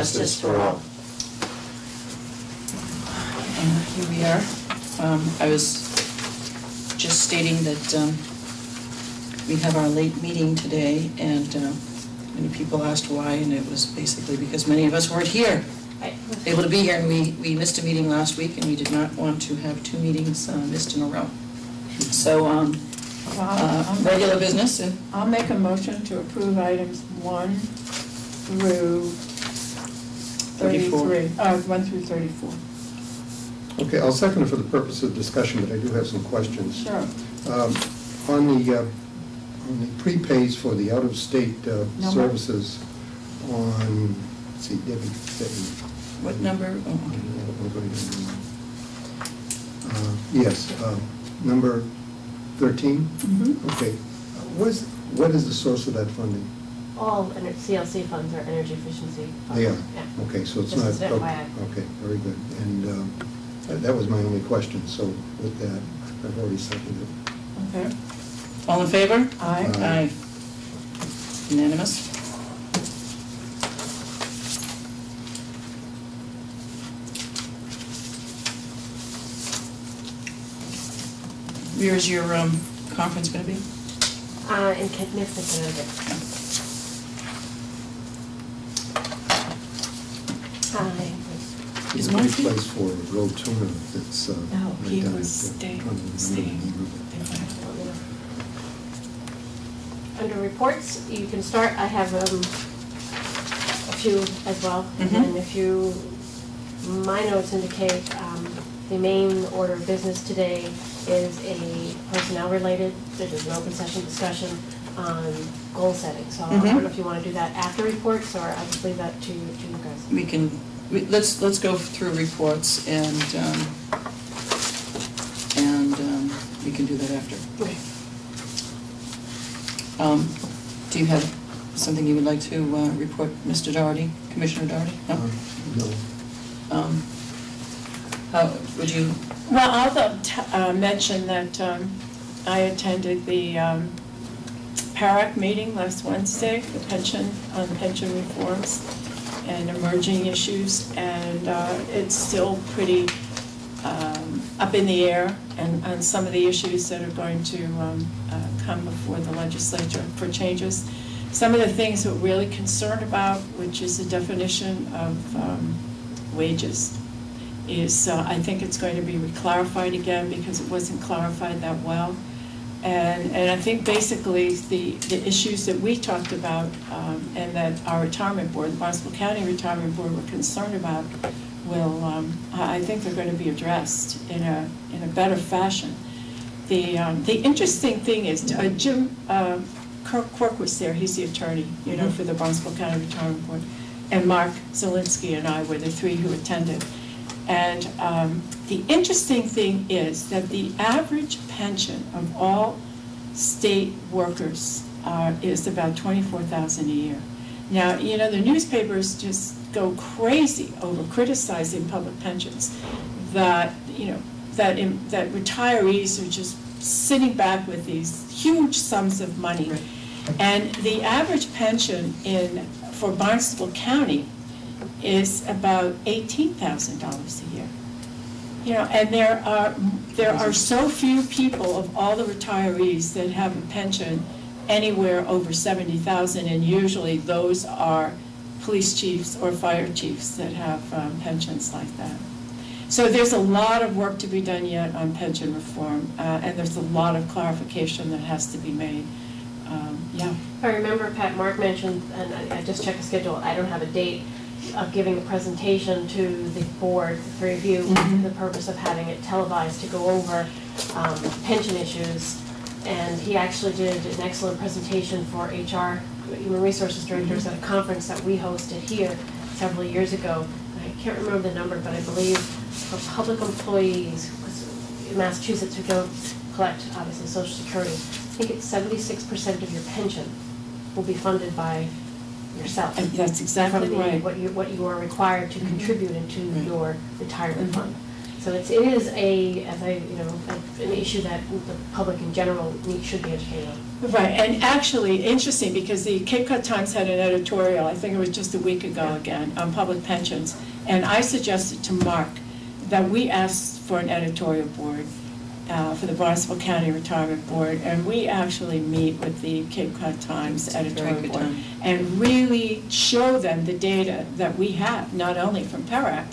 justice for all. And here we are. I was just stating that we have our late meeting today, and many people asked why, and it was basically because many of us weren't here, able to be here, and we missed a meeting last week, and we did not want to have 2 meetings missed in a row. So, regular business. And I'll make a motion to approve items 1 through 33. 1 through 34. Okay, I'll second it for the purpose of discussion, but I do have some questions. Sure. On the prepays for the out-of-state services on, let's see, Debbie. what number? Yes, number 13? Mm-hmm. Okay. What is the source of that funding? All CLC funds are energy efficiency funds. They are? Yeah. Okay, so it's Just not... as FYI. Okay, very good. And that was my only question, so with that, I've already seconded it. Okay. All in favor? Aye. Aye. Unanimous. Where is your conference going to be? In Connecticut. It's a Mark great here? place for road tuna that's... No, he right down was at, staying. Under reports, you can start. I have a few as well. Mm-hmm. And if you, my notes indicate the main order of business today is a personnel-related. There's an open session discussion on goal setting. So I don't know if you want to do that after reports, or I'll just leave that to you guys. We can. Let's go through reports, and we can do that after. Okay. Do you have something you would like to report, Mr. Doherty, Commissioner Doherty? No. No. How would you? Well, I'll mention that I attended the PARAC meeting last Wednesday for pension reforms and emerging issues, and it's still pretty up in the air, and on some of the issues that are going to come before the legislature for changes. Some of the things that we're really concerned about, which is the definition of wages, is I think it's going to be clarified again because it wasn't clarified that well. And I think basically the issues that we talked about and that our retirement board, the Barnstable County Retirement Board, were concerned about will, I think they're going to be addressed in a better fashion. The interesting thing is Jim Quirk was there. He's the attorney, for the Barnstable County Retirement Board, and Mark Zielinski and I were the 3 who attended. And the interesting thing is that the average pension of all state workers is about $24,000 a year. Now, the newspapers just go crazy over criticizing public pensions, that that retirees are just sitting back with these huge sums of money. Right. And the average pension for Barnstable County is about $18,000 a year. And there are so few people of all the retirees that have a pension anywhere over $70,000, and usually those are police chiefs or fire chiefs that have pensions like that. So there's a lot of work to be done yet on pension reform, and there's a lot of clarification that has to be made. Yeah. I remember, Pat, Mark mentioned, and I just checked the schedule, I don't have a date, of giving a presentation to the board, the 3 of you, for the purpose of having it televised to go over pension issues. And he actually did an excellent presentation for HR, Human Resources Directors, at a conference that we hosted here several years ago. I can't remember the number, but I believe for public employees in Massachusetts who don't collect, obviously, Social Security, I think it's 76% of your pension will be funded by yourself. And that's exactly right. What you are required to contribute into your retirement fund. So it is an issue that the public in general should be educated on. Right, and actually, interesting, because the Cape Cod Times had an editorial, I think it was just a week ago again, on public pensions, and I suggested to Mark that we asked for an editorial board for the Barnstable County Retirement Board, and we actually meet with the Cape Cod Times editorial board and really show them the data that we have, not only from PERAC,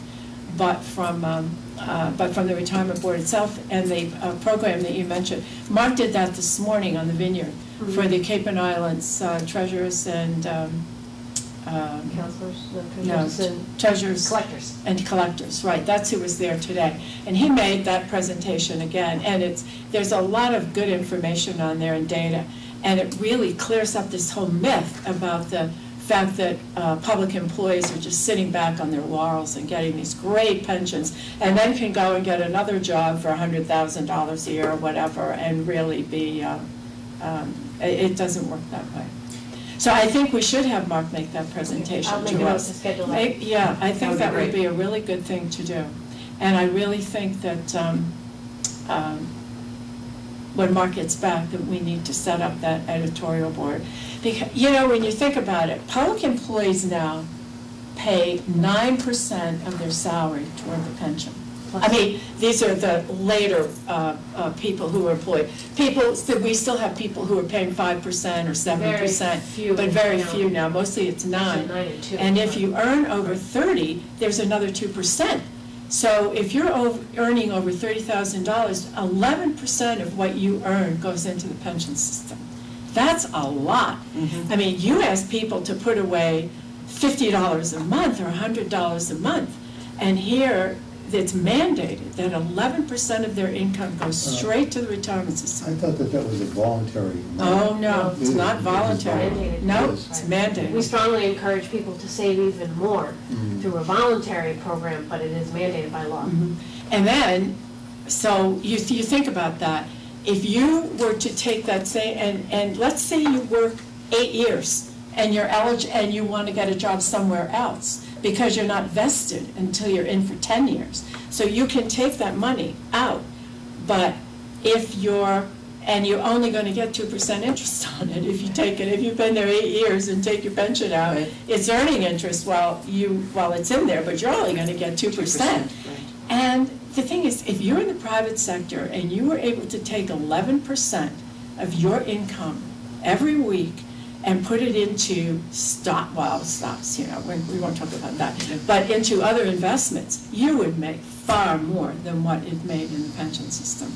but from the retirement board itself and the program that you mentioned. Mark did that this morning on the Vineyard for the Cape and Islands treasurers and treasurers and collectors. Right, that's who was there today, and he made that presentation again. And there's a lot of good information on there and data, and it really clears up this whole myth about the fact that public employees are just sitting back on their laurels and getting these great pensions, and then can go and get another job for $100,000 a year or whatever, and really be, it doesn't work that way. So I think we should have Mark make that presentation to us. I'll make a note to schedule that. Yeah, I think that would be a really good thing to do. And I really think that when Mark gets back, that we need to set up that editorial board. Because, when you think about it, public employees now pay 9% of their salary toward the pension. I mean, these are the later people who are employed. We still have people who are paying 5% or 7%, but very few now. Mostly it's 9%. And if you earn over 30, there's another 2%. So if you're earning over $30,000, 11% of what you earn goes into the pension system. That's a lot. Mm-hmm. I mean, you ask people to put away $50 a month or $100 a month, and here it's mandated that 11% of their income goes straight to the retirement system. I thought that was a voluntary. Oh, no, it's not voluntary. No, it's mandated. We strongly encourage people to save even more through a voluntary program, but it is mandated by law. And then, so you think about that. If you were to take that, and let's say you work 8 years and you're eligible and you want to get a job somewhere else, because you're not vested until you're in for 10 years. So you can take that money out, but if you're only going to get 2% interest on it if you take it. If you've been there 8 years and take your pension out, it's earning interest while it's in there, but you're only going to get 2%. Right. And the thing is, if you're in the private sector and you were able to take 11% of your income every week and put it into stocks, we won't talk about that, but into other investments, you would make far more than what it made in the pension system.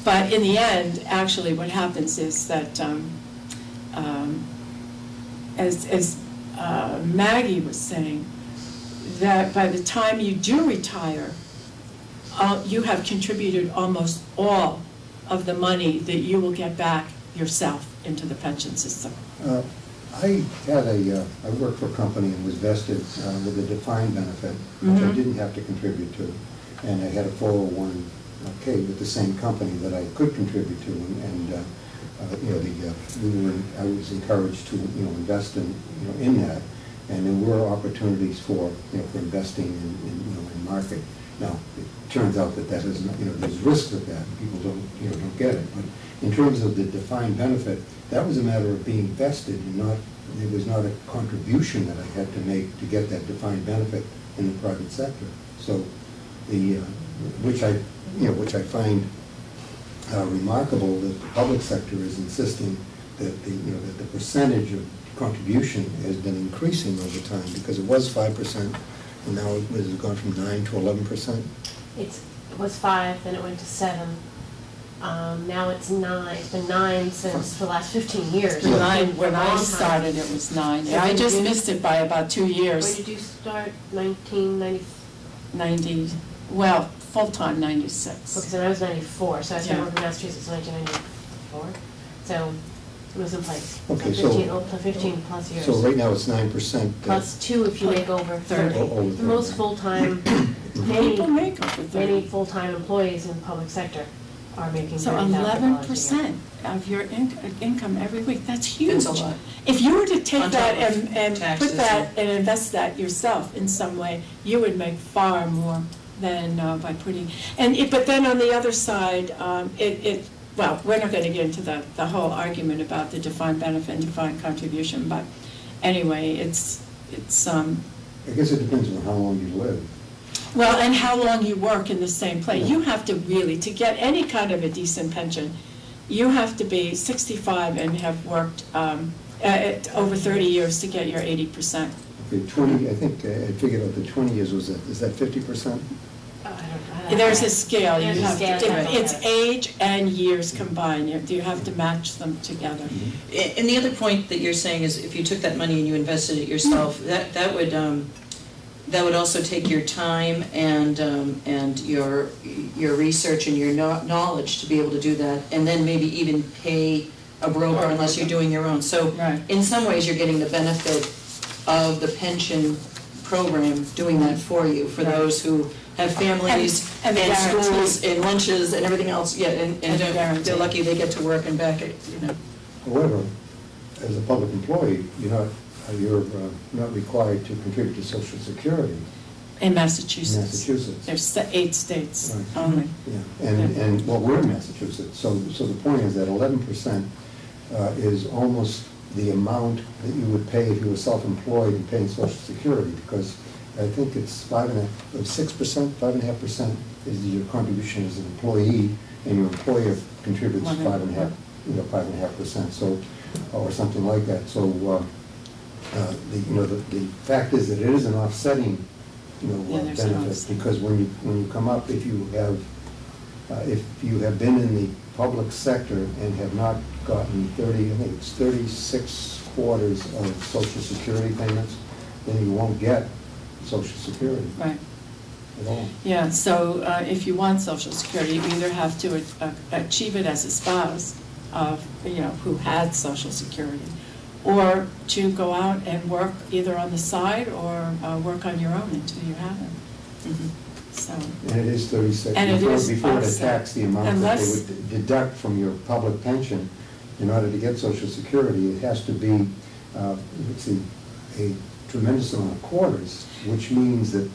But in the end, actually what happens is that, as Maggie was saying, that by the time you do retire, you have contributed almost all of the money that you will get back yourself into the pension system. I worked for a company and was vested with a defined benefit, which I didn't have to contribute to, and I had a 401k with the same company that I could contribute to, and I was encouraged to invest in that, and there were opportunities for investing in market. Now it turns out that is not, there's risks with that, and people don't get it, but in terms of the defined benefit, that was a matter of being vested, and it was not a contribution that I had to make to get that defined benefit in the private sector. So which I find remarkable that the public sector is insisting that the percentage of contribution has been increasing over time, because it was 5%, and now it has gone from 9 to 11%. It was 5, then it went to 7. Now it's 9. It's been 9 since for the last 15 years. When I started, it was 9. Yeah, I just missed it by about 2 years. When did you start? 1990? 90. Well, full-time 96. Okay, so I was 94. So I started working in Massachusetts in 1994. So it was in place. Okay, so 15 plus years. So right now it's 9%. Plus 2 if you make over 30. The most full-time, many full-time employees in the public sector are making so 11% of your income every week. That's huge. That's a lot. If you were to take that and put that and invest that yourself in some way, you would make far more than by putting, but then on the other side, well, we're not going to get into the whole argument about the defined benefit and defined contribution, but anyway, it's I guess it depends on how long you live. well, and how long you work in the same place. You have to really, to get any kind of a decent pension, you have to be 65 and have worked over 30 years to get your 80%. Okay, 20, I think I figured out the 20 years was that, is that 50%? There's a scale. You There's a have scale, to, yeah. it's age and years combined. You have to match them together. And the other point that you're saying is if you took that money and you invested it yourself, that would also take your time and your research and your knowledge to be able to do that, and then maybe even pay a broker unless you're doing your own. So Right. in some ways, you're getting the benefit of the pension program doing that for you, for Right. those who have families And and the schools guarantee. and lunches and everything else, yeah, and And the guarantee. they're lucky they get to work and back, However, as a public employee, you're not required to contribute to Social Security In Massachusetts. Massachusetts. There's 8 states Right. only. Yeah, and well, we're in Massachusetts, so the point is that 11% is almost the amount that you would pay if you were self-employed and paying Social Security, because I think it's 6%, 5.5% is your contribution as an employee, and your employer contributes 5.5%, so, or something like that. So, the fact is that it is an offsetting, Yeah, there's an benefit, offset. because when you come up, if you have been in the public sector and have not gotten 36 quarters of Social Security payments, then you won't get Social Security Right. at all. Yeah, so if you want Social Security, you either have to achieve it as a spouse of, who had Social Security, or to go out and work either on the side or work on your own until you have it. So, And it is 36. And it is Before it offset. attacks the amount that Unless- they would deduct from your public pension, in order to get Social Security, it has to be, a tremendous amount of quarters, which means that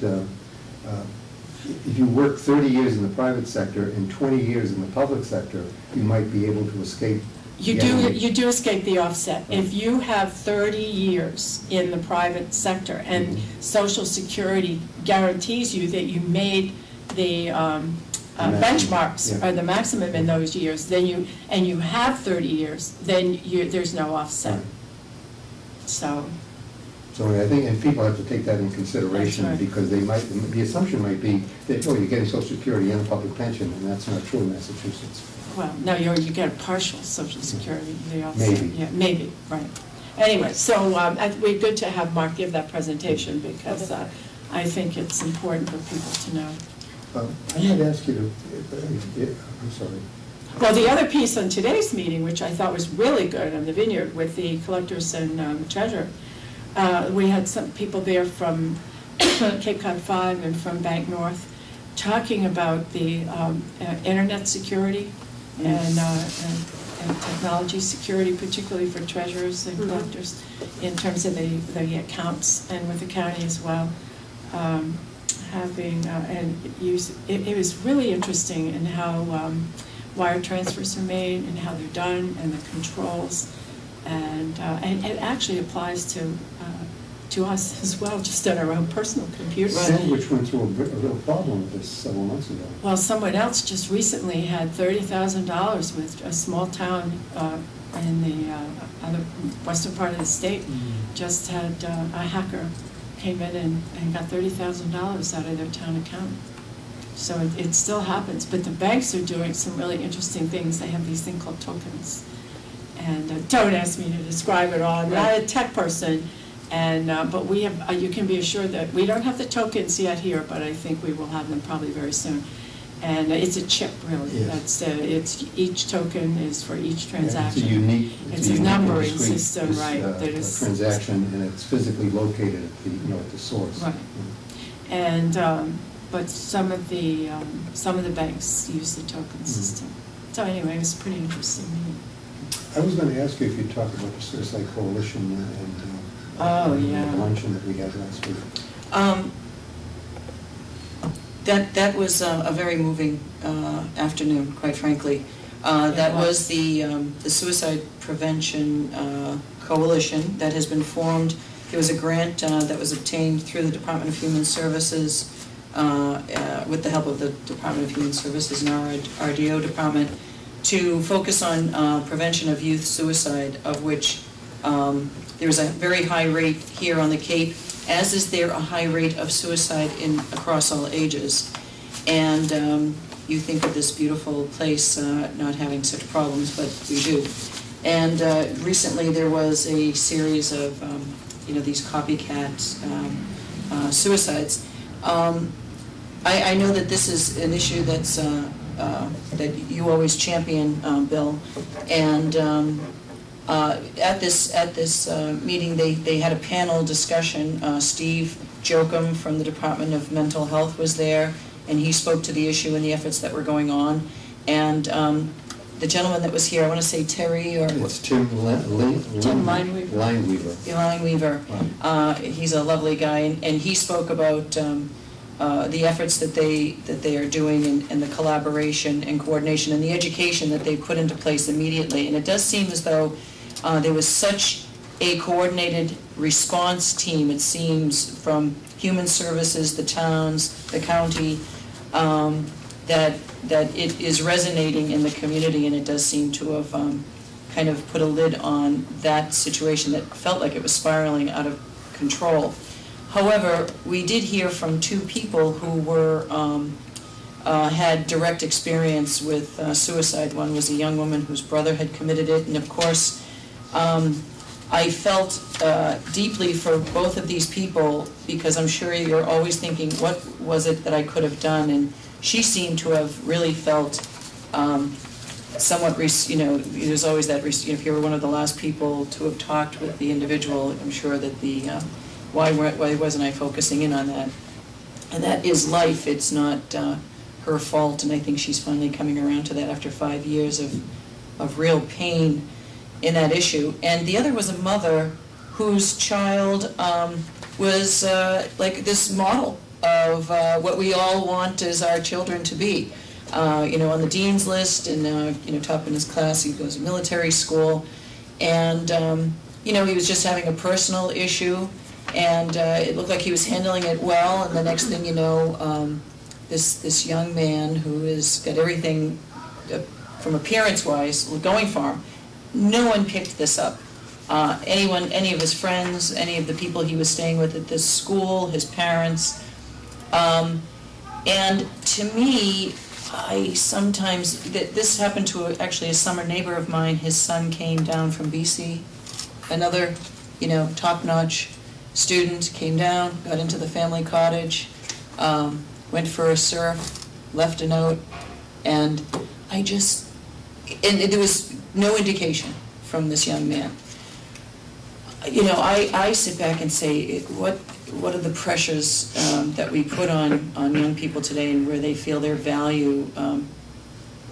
if you work 30 years in the private sector and 20 years in the public sector, you might be able to escape. you do escape the offset. If you have 30 years in the private sector and Social Security guarantees you that you made the benchmarks Yeah. or the maximum in those years, then you have 30 years, then there's no offset. Right. So, So I think, and people have to take that in consideration, That's right. because the assumption might be that, you're getting Social Security and a public pension, and that's not true in Massachusetts. well, no, you get a partial Social Security, the offset. Maybe. Yeah, maybe, right. Anyway, so we're good to have Mark give that presentation, because I think it's important for people to know. I might ask you to, I'm sorry. Well, the other piece on today's meeting, which I thought was really good on the Vineyard with the collectors and treasurer, we had some people there from Cape Cod 5 and from Bank North talking about the internet security and technology security, particularly for treasurers and collectors, in terms of the accounts and with the county as well. It was really interesting in how wire transfers are made and how they're done and the controls, and it actually applies to us as well, just on our own personal computer. Sandwich went through a real problem with this several months ago. Well, someone else just recently had $30,000 with a small town in the other western part of the state. Just had a hacker came in and got $30,000 out of their town account. So it still happens, but the banks are doing some really interesting things. They have these things called tokens. And don't ask me to describe it all. I'm not a tech person, but we have. You can be assured that we don't have the tokens yet here, but I think we will have them probably very soon. And it's a chip, really. Yes. It's each token is for each transaction. It's a unique numbering discrete, system, right? That is transaction, and it's physically located at the source. Right. And but some of the banks use the token system. So anyway, it was pretty interesting. I was going to ask you if you'd talk about the Suicide Coalition and Oh, yeah. the luncheon that we had last week. That was a very moving afternoon, quite frankly. That was the Suicide Prevention Coalition that has been formed. There was a grant that was obtained through the Department of Human Services with the help of the Department of Human Services and our RDO department to focus on prevention of youth suicide, of which there is a very high rate here on the Cape, as is there a high rate of suicide across all ages. And you think of this beautiful place not having such problems, but we do. And recently there was a series of these copycat suicides. I know that this is an issue that's that you always champion, Bill, and at this meeting they had a panel discussion. Steve Jochum from the Department of Mental Health was there, and he spoke to the issue and the efforts that were going on. And the gentleman that was here, I want to say Terry or... It's Tim Lineweaver. Lineweaver. Lineweaver. He's a lovely guy, and he spoke about the efforts that they are doing and the collaboration and coordination and the education that they put into place immediately. And it does seem as though there was such a coordinated response team, it seems, from Human Services, the towns, the county, that it is resonating in the community, and it does seem to have kind of put a lid on that situation that felt like it was spiraling out of control. However, we did hear from two people who were had direct experience with suicide. One was a young woman whose brother had committed it, and of course I felt deeply for both of these people, because I'm sure you're always thinking, what was it that I could have done? And she seemed to have really felt somewhat, there's always that, if you were one of the last people to have talked with the individual, I'm sure that the, why wasn't I focusing in on that? And that is life, it's not her fault, and I think she's finally coming around to that after 5 years of real pain in that issue. And the other was a mother whose child was like this model of what we all want as our children to be. On the dean's list, and top in his class, he goes to military school, and he was just having a personal issue, and it looked like he was handling it well, and the next thing you know, this young man who has got everything from appearance-wise going for him, no one picked this up. Any of his friends, any of the people he was staying with at this school, his parents. And to me, I sometimes, this happened to actually a summer neighbor of mine. His son came down from BC, another, top-notch student, came down, got into the family cottage, went for a surf, left a note, and there was no indication from this young man. I sit back and say, what are the pressures that we put on young people today, and where they feel their value?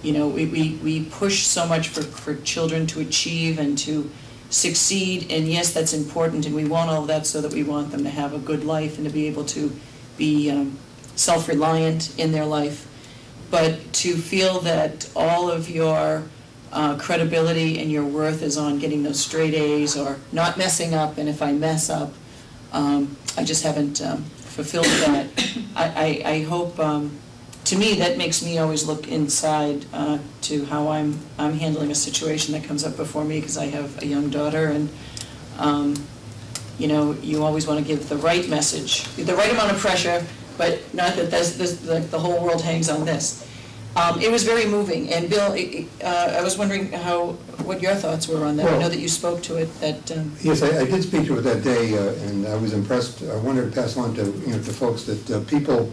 We push so much for children to achieve and to succeed, and yes, that's important, and we want all of that so that we want them to have a good life and to be able to be self-reliant in their life. But to feel that all of your credibility and your worth is on getting those straight A's or not messing up, and if I mess up, I just haven't fulfilled that. I hope, to me, that makes me always look inside to how I'm handling a situation that comes up before me, because I have a young daughter, and you always want to give the right message, the right amount of pressure, but not that the whole world hangs on this. It was very moving, and Bill, I was wondering what your thoughts were on that. Well, I know that you spoke to it. Yes, I did speak to it that day, and I was impressed. I wanted to pass on to folks that people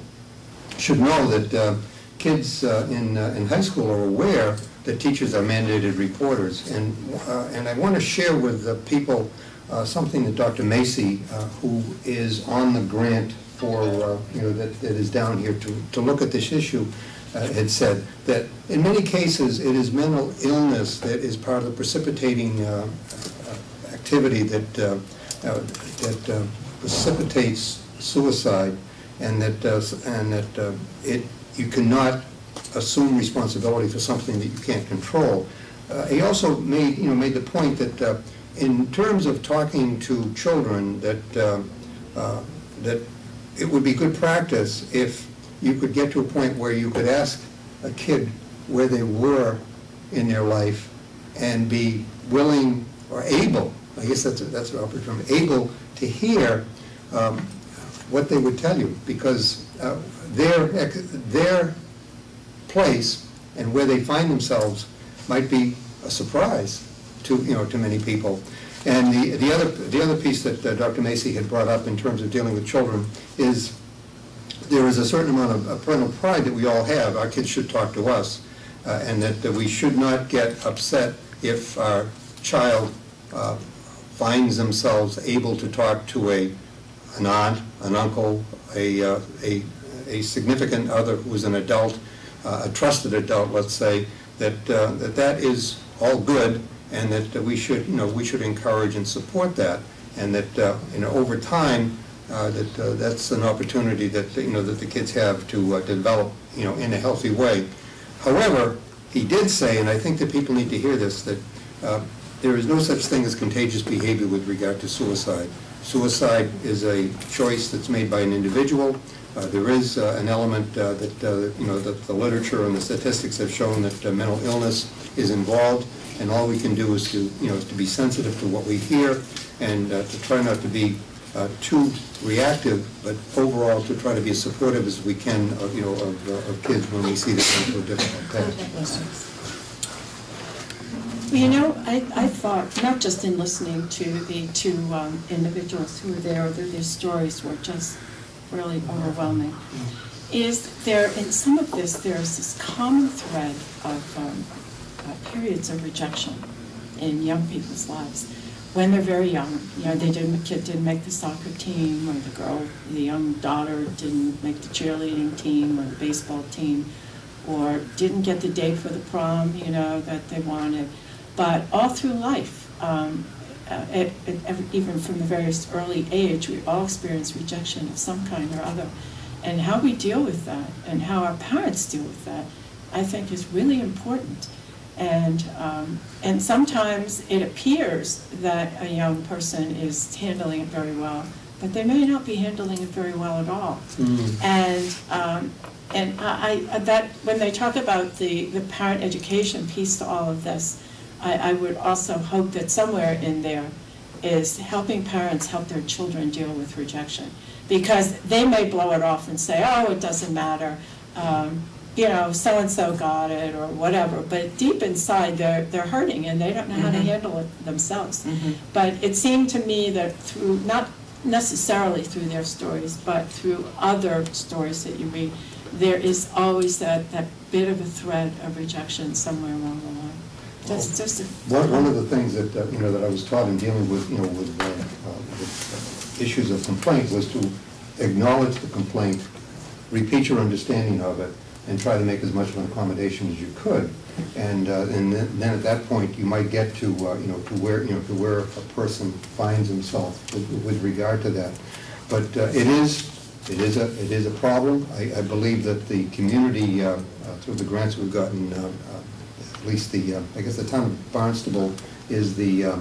should know that kids in high school are aware that teachers are mandated reporters, and I want to share with people something that Dr. Macy, who is on the grant for that is down here to look at this issue. Had said that in many cases it is mental illness that is part of the precipitating activity that precipitates suicide, and that you cannot assume responsibility for something that you can't control. He also made the point that in terms of talking to children, that it would be good practice if you could get to a point where you could ask a kid where they were in their life and be willing or able, I guess that's an appropriate term, able to hear what they would tell you, because their place and where they find themselves might be a surprise to many people. And the other piece that Dr. Macy had brought up in terms of dealing with children is there is a certain amount of parental pride that we all have. Our kids should talk to us, and that we should not get upset if our child finds themselves able to talk to an aunt, an uncle, a significant other who's an adult, a trusted adult, let's say, that is all good, and that we should encourage and support that, and that over time that's an opportunity that that the kids have to develop in a healthy way. However, he did say, and I think that people need to hear this, that there is no such thing as contagious behavior with regard to suicide. Suicide is a choice that's made by an individual. There is an element that that the literature and the statistics have shown that mental illness is involved, and all we can do is to to be sensitive to what we hear, and to try not to be too reactive, but overall to try to be as supportive as we can of kids when we see them going through a difficult path. I thought, not just in listening to the two individuals who were there, their stories were just really overwhelming, is there, in some of this, there's this common thread of periods of rejection in young people's lives. When they're very young, the kid didn't make the soccer team, or the young daughter didn't make the cheerleading team or the baseball team, or didn't get the date for the prom, that they wanted. But all through life, even from the various early age, we all experience rejection of some kind or other. And how we deal with that, and how our parents deal with that, I think is really important. And sometimes it appears that a young person is handling it very well, but they may not be handling it very well at all. Mm-hmm. And that when they talk about the parent education piece to all of this, I would also hope that somewhere in there is helping parents help their children deal with rejection, because they may blow it off and say, oh, it doesn't matter. So-and-so got it or whatever, but deep inside they're hurting and they don't know how to handle it themselves. Mm-hmm. But it seemed to me that through, not necessarily through their stories, but through other stories that you read, there is always that bit of a thread of rejection somewhere along the line. That's just one of the things that that I was taught in dealing with with issues of complaint was to acknowledge the complaint, repeat your understanding of it, and try to make as much of an accommodation as you could, and then at that point you might get to to where a person finds himself with regard to that. But it is a problem. I believe that the community through the grants we've gotten, at least I guess the town of Barnstable is the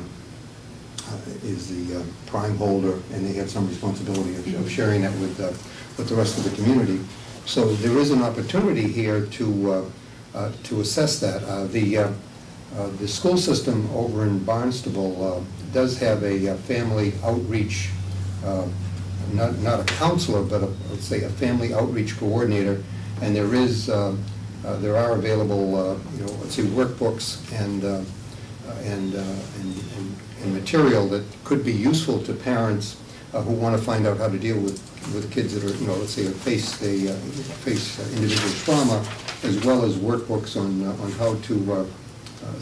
prime holder, and they have some responsibility of sharing that with the rest of the community. So there is an opportunity here to assess that. The school system over in Barnstable does have a family outreach, not a counselor, but let's say a family outreach coordinator, and there are available let's say workbooks and material that could be useful to parents who want to find out how to deal with kids that are, let's say, face individual trauma, as well as workbooks on how to,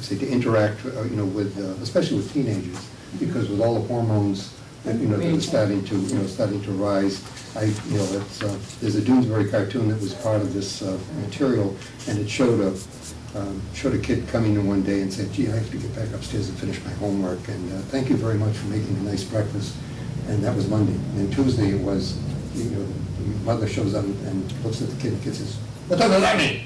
say, to interact, with, especially with teenagers, because with all the hormones that that are starting to rise. There's a Doonesbury cartoon that was part of this material, and it showed a kid coming in one day and said, "Gee, I have to get back upstairs and finish my homework, and thank you very much for making a nice breakfast." And that was Monday. And then Tuesday it was, mother shows up and looks at the kid, and the kid says, "What does that mean?"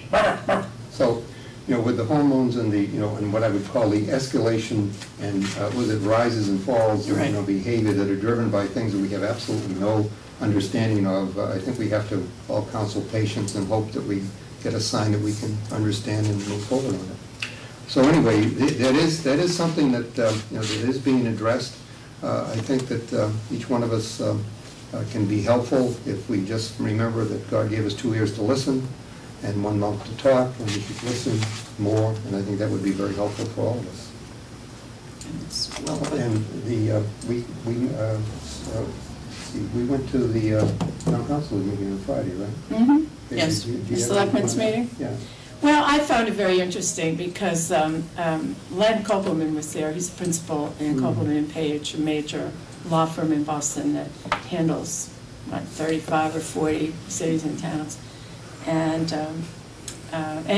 So, with the hormones and the, and what I would call the escalation and, was it rises and falls, Right. behavior that are driven by things that we have absolutely no understanding of, I think we have to all counsel patience and hope that we get a sign that we can understand and move forward on it. So anyway, that is something that, that is being addressed. I think that each one of us can be helpful if we just remember that God gave us 2 ears to listen and 1 mouth to talk, and we should listen more, and I think that would be very helpful for all of us. And it's well put. And we went to the town council meeting on Friday, right? Mm-hmm. Yes. Did you The have selectmen's anything? meeting? Yeah. Well, I found it very interesting because Len Kopelman was there. He's a principal in Kopelman and Page, a major law firm in Boston that handles, 35 or 40 cities and towns. And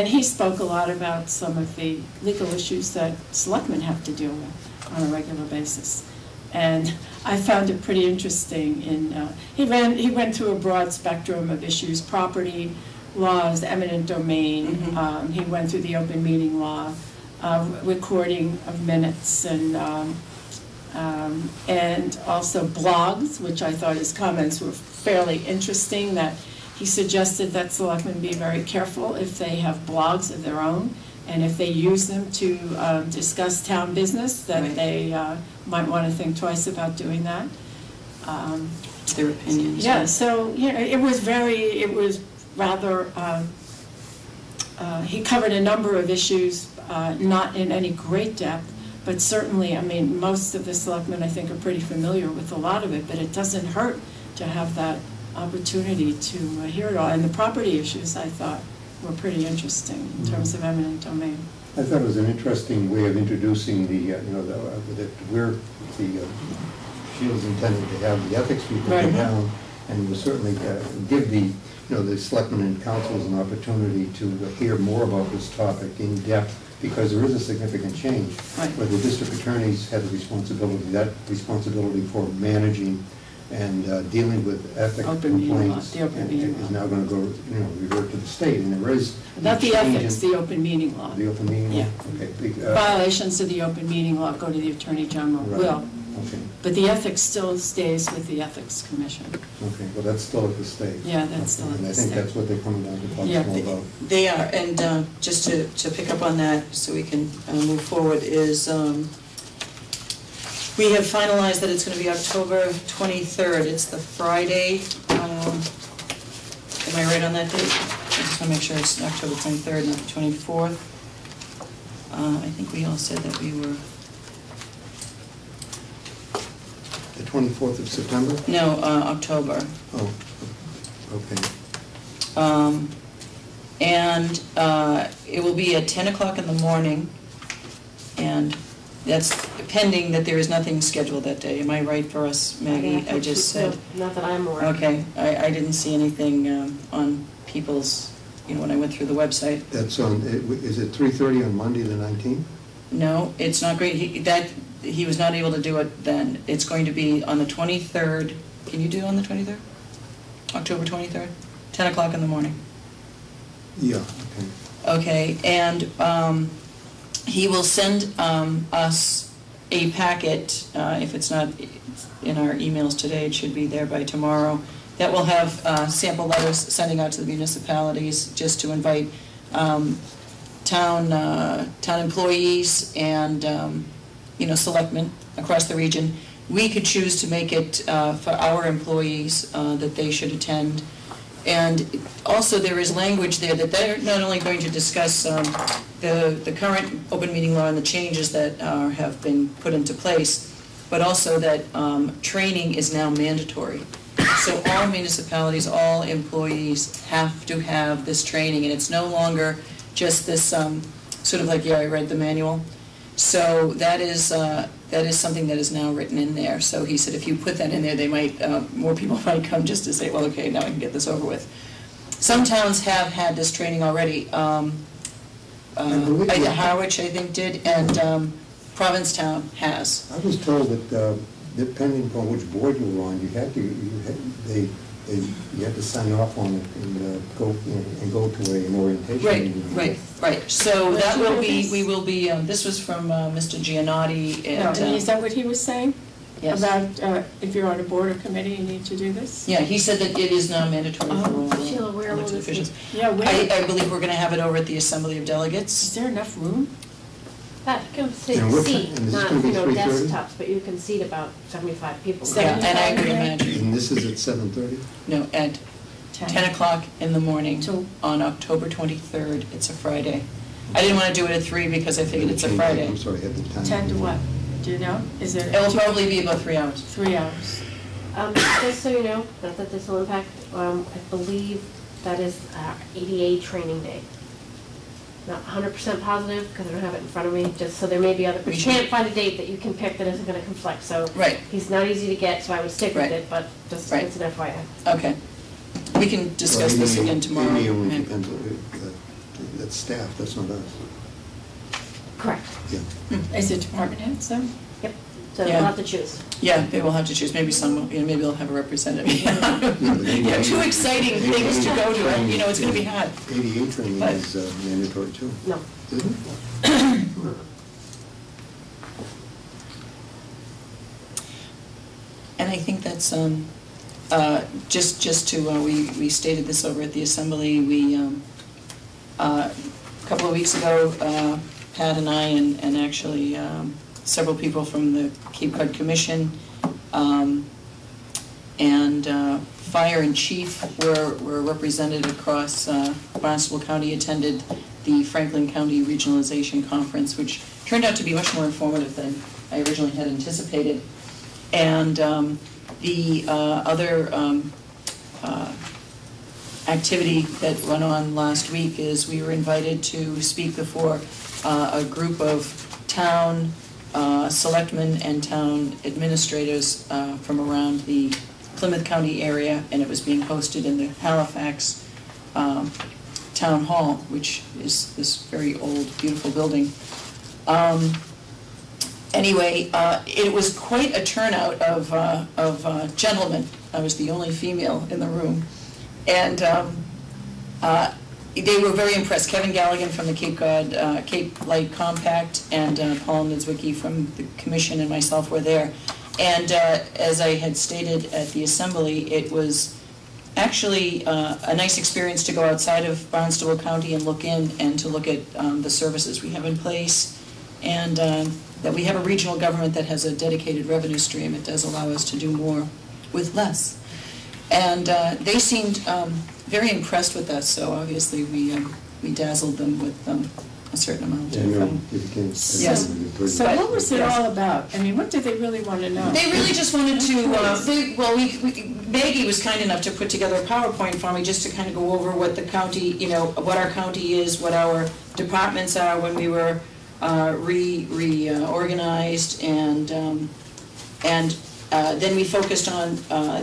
he spoke a lot about some of the legal issues that selectmen have to deal with on a regular basis. And I found it pretty interesting. He went through a broad spectrum of issues: property laws, eminent domain. Mm-hmm. He went through the open meeting law, recording of minutes, and also blogs, which I thought his comments were fairly interesting. That he suggested that selectmen be very careful if they have blogs of their own, and if they use them to discuss town business, that Right. they might want to think twice about doing that. Their opinions. Yeah, so it was rather, he covered a number of issues, not in any great depth, but certainly, I mean, most of the selectmen, I think, are pretty familiar with a lot of it, but it doesn't hurt to have that opportunity to hear it all. And the property issues, I thought, were pretty interesting in terms of eminent domain. I thought it was an interesting way of introducing that Sheila's intended to have the ethics people Right. come down, and will certainly give the selectmen and councils an opportunity to hear more about this topic in depth, because there is a significant change. Right. Where the district attorneys have the responsibility for managing and dealing with ethics Open meeting law, complaints, the open and meeting is law. now going to go, revert to the state, and there is Not the a change ethics, in the open meeting law. the open meeting law. Yeah. Okay. Violations of the open meeting law go to the Attorney General, Right. will. Okay. But the ethics still stays with the Ethics Commission. Okay, well, that's still at the state. Yeah, that's still at And the I think state. that's what they're coming down to talk Yeah. more about. They are, and just to pick up on that, so we can move forward, is we have finalized that it's going to be October 23rd. It's the Friday. Am I right on that date? I just want to make sure it's October 23rd, not the 24th. I think we all said that we were... The 24th of September? No, October. Oh, okay. And it will be at 10 o'clock in the morning, and that's pending that there is nothing scheduled that day. Am I right for us, Maggie? I just said. Not that I'm aware of. Okay, I didn't see anything on people's, when I went through the website. That's on, is it 3:30 on Monday, the 19th? No, it's not great. He was not able to do it then. It's going to be on the 23rd. Can you do it on the 23rd? October 23rd? 10 o'clock in the morning. Yeah, okay. Okay, and he will send us a packet, if it's not in our emails today, it should be there by tomorrow, that will have sample letters sending out to the municipalities just to invite town employees and selectmen across the region. We could choose to make it for our employees that they should attend. And also there is language there that they're not only going to discuss the current open meeting law and the changes that have been put into place, but also that training is now mandatory. So all municipalities, all employees have to have this training, and it's no longer just this sort of like, I read the manual. So that is something that is now written in there. So he said if you put that in there, they might more people might come just to say, well, okay, now I can get this over with. Some towns have had this training already. Harwich, I think, did, and Provincetown has. I was told that depending upon which board you were on, they you have to sign off on it and go to an orientation Right, meeting. right. So Where'd that you will get be, this? we will be, this was from Mr. Giannotti No, and. and is that what he was saying? Yes. About if you're on a board or committee, you need to do this? Yeah, he said that it is now mandatory for all Sheila, where will elected this be? officials. Yeah, where, I believe we're gonna have it over at the Assembly of Delegates. is there enough room? That can seat, And what ti- and this is not, gonna be 3:30? desktops, but you can seat about 75 people. Yeah, and I would 75, imagine, And this is at 7:30? no, at 10 o'clock in the morning Till- on October 23rd. It's a Friday. I didn't wanna do it at 3 because I figured it's a Friday. I'm sorry, at the time. 10 to what? Do you know? Is it? It'll probably be about 3 hours. 3 hours. Just so you know, not that this will impact, I believe that is our ADA training day. Not 100% positive, because I don't have it in front of me, just so there may be other, but you can't find a date that you can pick that isn't gonna conflict, so. Right. He's not easy to get, so I would stick with Right. it, but just Right. as an FYI. Okay. We can discuss this again tomorrow. Amy only and- depends, that's staff, that's not us. Correct. Yeah. Is it department heads then? Yep, so Yeah. we'll have to choose. Yeah, they will have to choose, maybe some, maybe they'll have a representative. but Yeah, two exciting things to go to, and, it's gonna be hard. ADA training But- is mandatory too, No. isn't it? And I think that's, just to, we stated this over at the Assembly, a couple of weeks ago, Pat and I, and actually several people from the Cape Cod Commission, and Fire and Chief were represented across Barnstable County, attended the Franklin County Regionalization Conference, which turned out to be much more informative than I originally had anticipated. And the other activity that went on last week is we were invited to speak before a group of town selectmen and town administrators from around the Plymouth County area, and it was being hosted in the Halifax Town Hall, which is this very old, beautiful building. Anyway, it was quite a turnout of gentlemen. I was the only female in the room. And they were very impressed. Kevin Galligan from the Cape Light Compact and Paul Niedzwiki from the Commission and myself were there. And as I had stated at the Assembly, it was actually a nice experience to go outside of Barnstable County and look in and to look at the services we have in place, and that we have a regional government that has a dedicated revenue stream. It does allow us to do more with less. And they seemed very impressed with us, so obviously we dazzled them with a certain amount of. So what was it all about? I mean, what did they really want to know? They really just wanted to, Maggie was kind enough to put together a PowerPoint for me just to kind of go over what the county, what our county is, what our departments are when we were reorganized, and then we focused on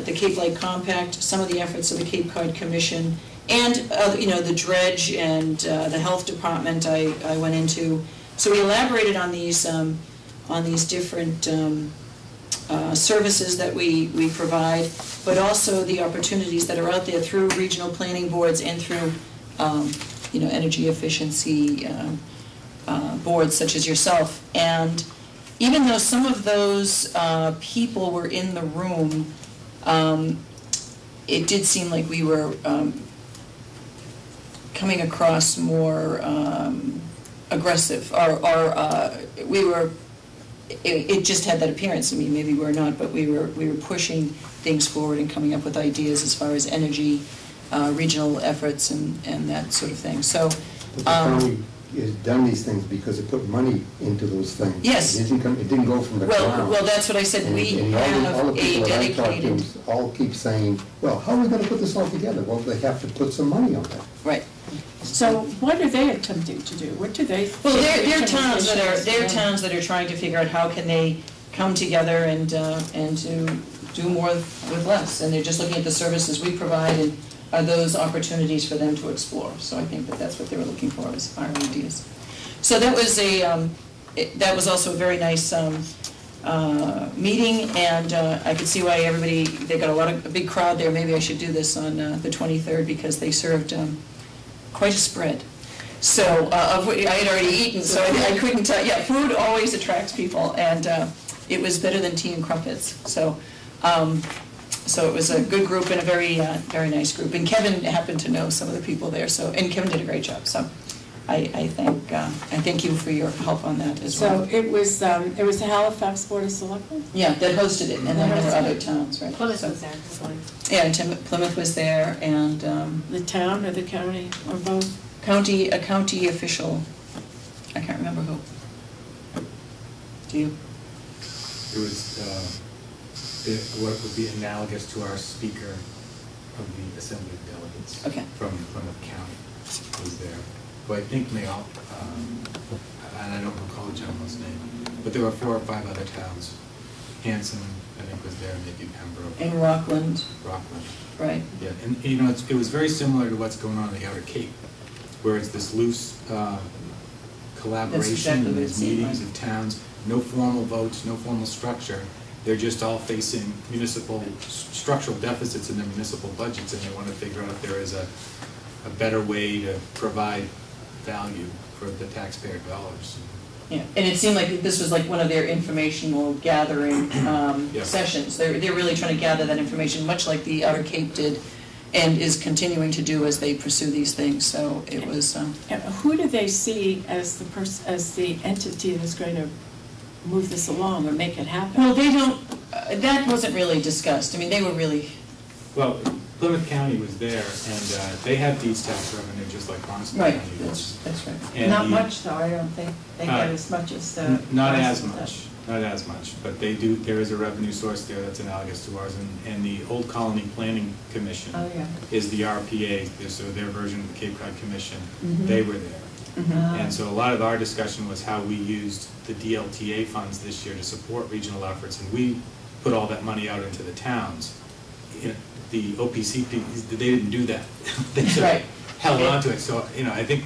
the Cape Light Compact, some of the efforts of the Cape Cod Commission, and the dredge and the health department I went into. So we elaborated on these different services that we provide, but also the opportunities that are out there through regional planning boards and through energy efficiency boards such as yourself. And even though some of those people were in the room, it did seem like we were coming across more aggressive, or we were. It just had that appearance. I mean, maybe we're not, but we were pushing things forward and coming up with ideas as far as energy, regional efforts, and that sort of thing. So. But the county has done these things because it put money into those things. Yes. It didn't go from the ground. Well, that's what I said. And We all have the a people that I talked dedicated. to all keep saying, well, how are we going to put this all together? Well, they have to put some money on that. Right. So what are they attempting to do? What do they? Well, think they're towns that are regionalization is? towns that are trying to figure out how can they come together and to do more with less, and they're just looking at the services we provide and are those opportunities for them to explore. So I think that's what they were looking for, is our ideas. So that was that was also a very nice meeting, and I could see why everybody, they got a big crowd there. Maybe I should do this on the 23rd, because they served quite a spread. So, of what I had already eaten, so I couldn't tell. Yeah, food always attracts people, and it was better than tea and crumpets. So, so it was a good group and a very, very nice group. And Kevin happened to know some of the people there, so, and Kevin did a great job. So, I thank you for your help on that as well. So it was the Halifax Board of Selectmen? Yeah, that hosted it, and then there were other towns, right? Plymouth So- was there, I believe. Yeah, and Plymouth was there, and The town or the county, or both? a county official, I can't remember who. Do you? It was what would be analogous to our speaker of the Assembly of Delegates. Okay. From Plymouth County was there, who I think may all, and I don't recall the gentleman's name, but there were 4 or 5 other towns. Hanson, I think, was there, maybe Pembroke. In Rockland, Rockland. right. Yeah, and you know, it was very similar to what's going on in the Outer Cape, where it's this loose collaboration, exactly and what it these seemed meetings like. of towns, no formal votes, no formal structure. They're just all facing municipal structural deficits in their municipal budgets, and they want to figure out if there is a better way to provide value for the taxpayer dollars. Yeah, and it seemed like this was like one of their informational gathering Yeah. sessions. They're really trying to gather that information, much like the Outer Cape did, and is continuing to do as they pursue these things. So it was. Who do they see as the entity that's going to move this along or make it happen? Well, they don't. That wasn't really discussed. I mean, they were really. Well, Plymouth County was there, and they have deeds tax revenue just like Barnstable Right. County does. That's right. And Not the- much, though, I don't think. They get as much as the. Not as rest of much, not as much, but they do, there is a revenue source there that's analogous to ours, and the Old Colony Planning Commission Oh, yeah. is the RPA, so their version of the Cape Cod Commission, Mhm. they were there. Ah. And so a lot of our discussion was how we used the DLTA funds this year to support regional efforts, and we put all that money out into the towns. The OPCP, they didn't do that. They sort of Right. held on to it, so, you know, I think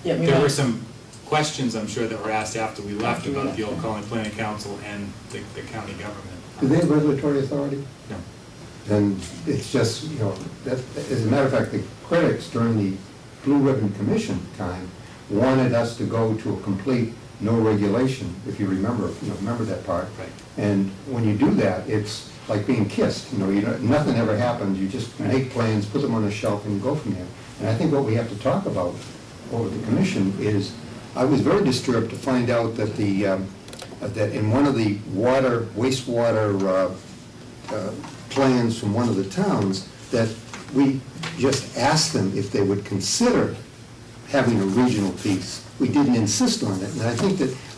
Yeah, there were some questions, I'm sure, that were asked after we left After we about left, the Old yeah. Colony Planning Council and the county government. Do they have regulatory authority? No. And it's just, you know, that, as a matter of fact, the critics during the Blue Ribbon Commission time wanted us to go to a complete no regulation, if you remember that part. Right. And when you do that, it's like being kissed, you know, nothing ever happens, you just make plans, put them on a shelf, and you go from there. And I think what we have to talk about over the commission is, I was very disturbed to find out that that in one of the wastewater plans from one of the towns, that we just asked them if they would consider having a regional piece. We didn't insist on it, and I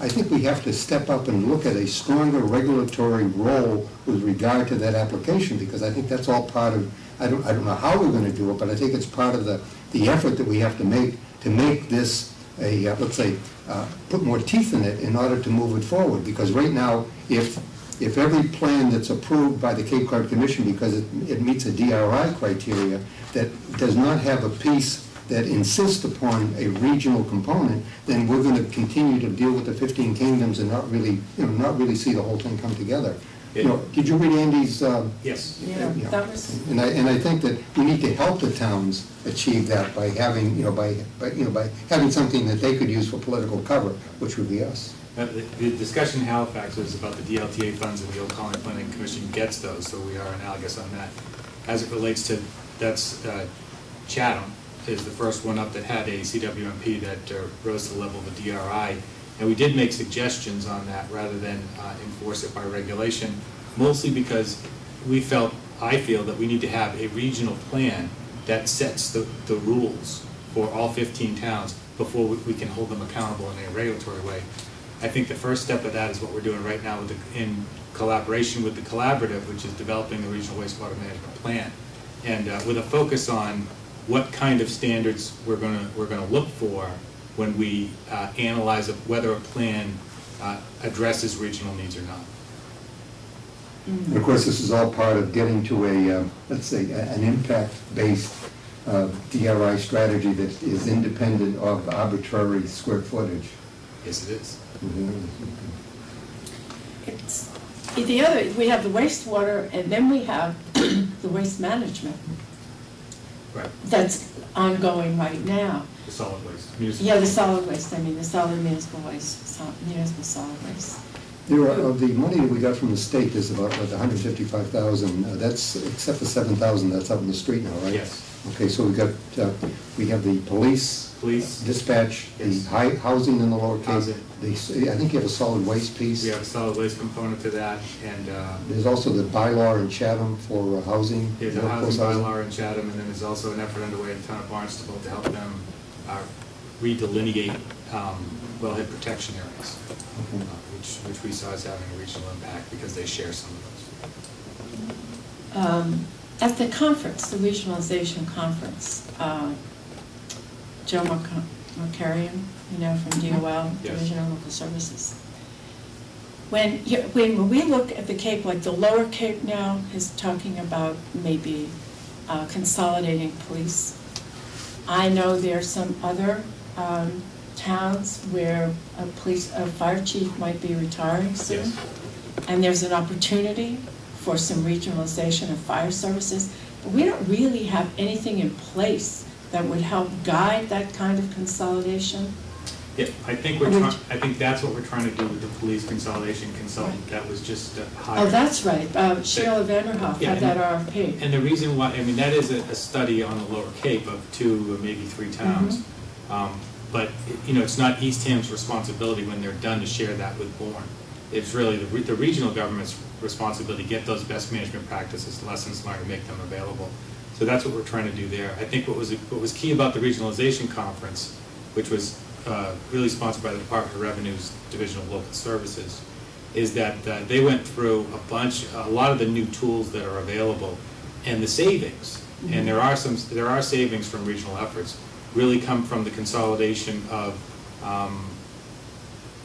think we have to step up and look at a stronger regulatory role with regard to that application, because I think that's all part of, I don't know how we're going to do it, but I think it's part of the effort that we have to make this a, let's say, put more teeth in it in order to move it forward. Because right now, if every plan that's approved by the Cape Cod Commission, because it meets a DRI criteria, that does not have a piece that insists upon a regional component, then we're going to continue to deal with the 15 kingdoms and not really see the whole thing come together. You know, did you read Andy's? Yes. Yeah, that was. And I think that we need to help the towns achieve that by having, by having something that they could use for political cover, which would be us. The discussion in Halifax was about the DLTA funds, and the Old Colony Planning Commission gets those, so we are analogous on that. As it relates to, that's Chatham is the first one up that had a CWMP that rose to the level of a DRI. And we did make suggestions on that rather than enforce it by regulation, mostly because I feel that we need to have a regional plan that sets the rules for all 15 towns before we can hold them accountable in a regulatory way. I think the first step of that is what we're doing right now in collaboration with the collaborative, which is developing the regional wastewater management plan, and with a focus on what kind of standards we're going to look for when we analyze whether a plan addresses regional needs or not. And of course, this is all part of getting to a, let's say, an impact-based DRI strategy that is independent of arbitrary square footage. Yes, it is. we have the wastewater, and then we have the waste management Right, that's ongoing right now. the solid waste. municipal. Yeah, the solid waste, I mean, the solid municipal waste, municipal solid waste. There are, the money that we got from the state is about like 155,000, that's, except for 7,000 that's out in the street now, right? Yes. Okay, so we have the police, Police, dispatch, the Yes. housing in the lower Cape. Housing. I think you have a solid waste piece. we have a solid waste component to that, and There's also the bylaw in Chatham for housing. there's a workforce housing bylaw in Chatham, and then there's also an effort underway in the town of Barnstable to help them redelineate wellhead protection areas, Okay. which we saw as having a regional impact because they share some of those. At the conference, the regionalization conference, Joe Markarian, from DOL, Yes. Division of Local Services. When we look at the Cape, like the lower Cape now is talking about maybe consolidating police. I know there are some other towns where a fire chief might be retiring soon. Yes. And there's an opportunity for some regionalization of fire services, but we don't really have anything in place that would help guide that kind of consolidation. Yeah, I think that's what we're trying to do with the police consolidation consultant that was just hired. Oh, that's right, Sheila Vanderhoff Yeah, had that RFP. And the reason why, that is a study on the Lower Cape of 2 or maybe 3 towns. But, it's not East Ham's responsibility when they're done to share that with Bourne. It's really the regional government's responsibility to get those best management practices, lessons learned, and make them available. So that's what we're trying to do there. I think what was key about the regionalization conference, which was really sponsored by the Department of Revenue's Division of Local Services, is that they went through a lot of the new tools that are available, and the savings, and there are savings from regional efforts, really come from the consolidation of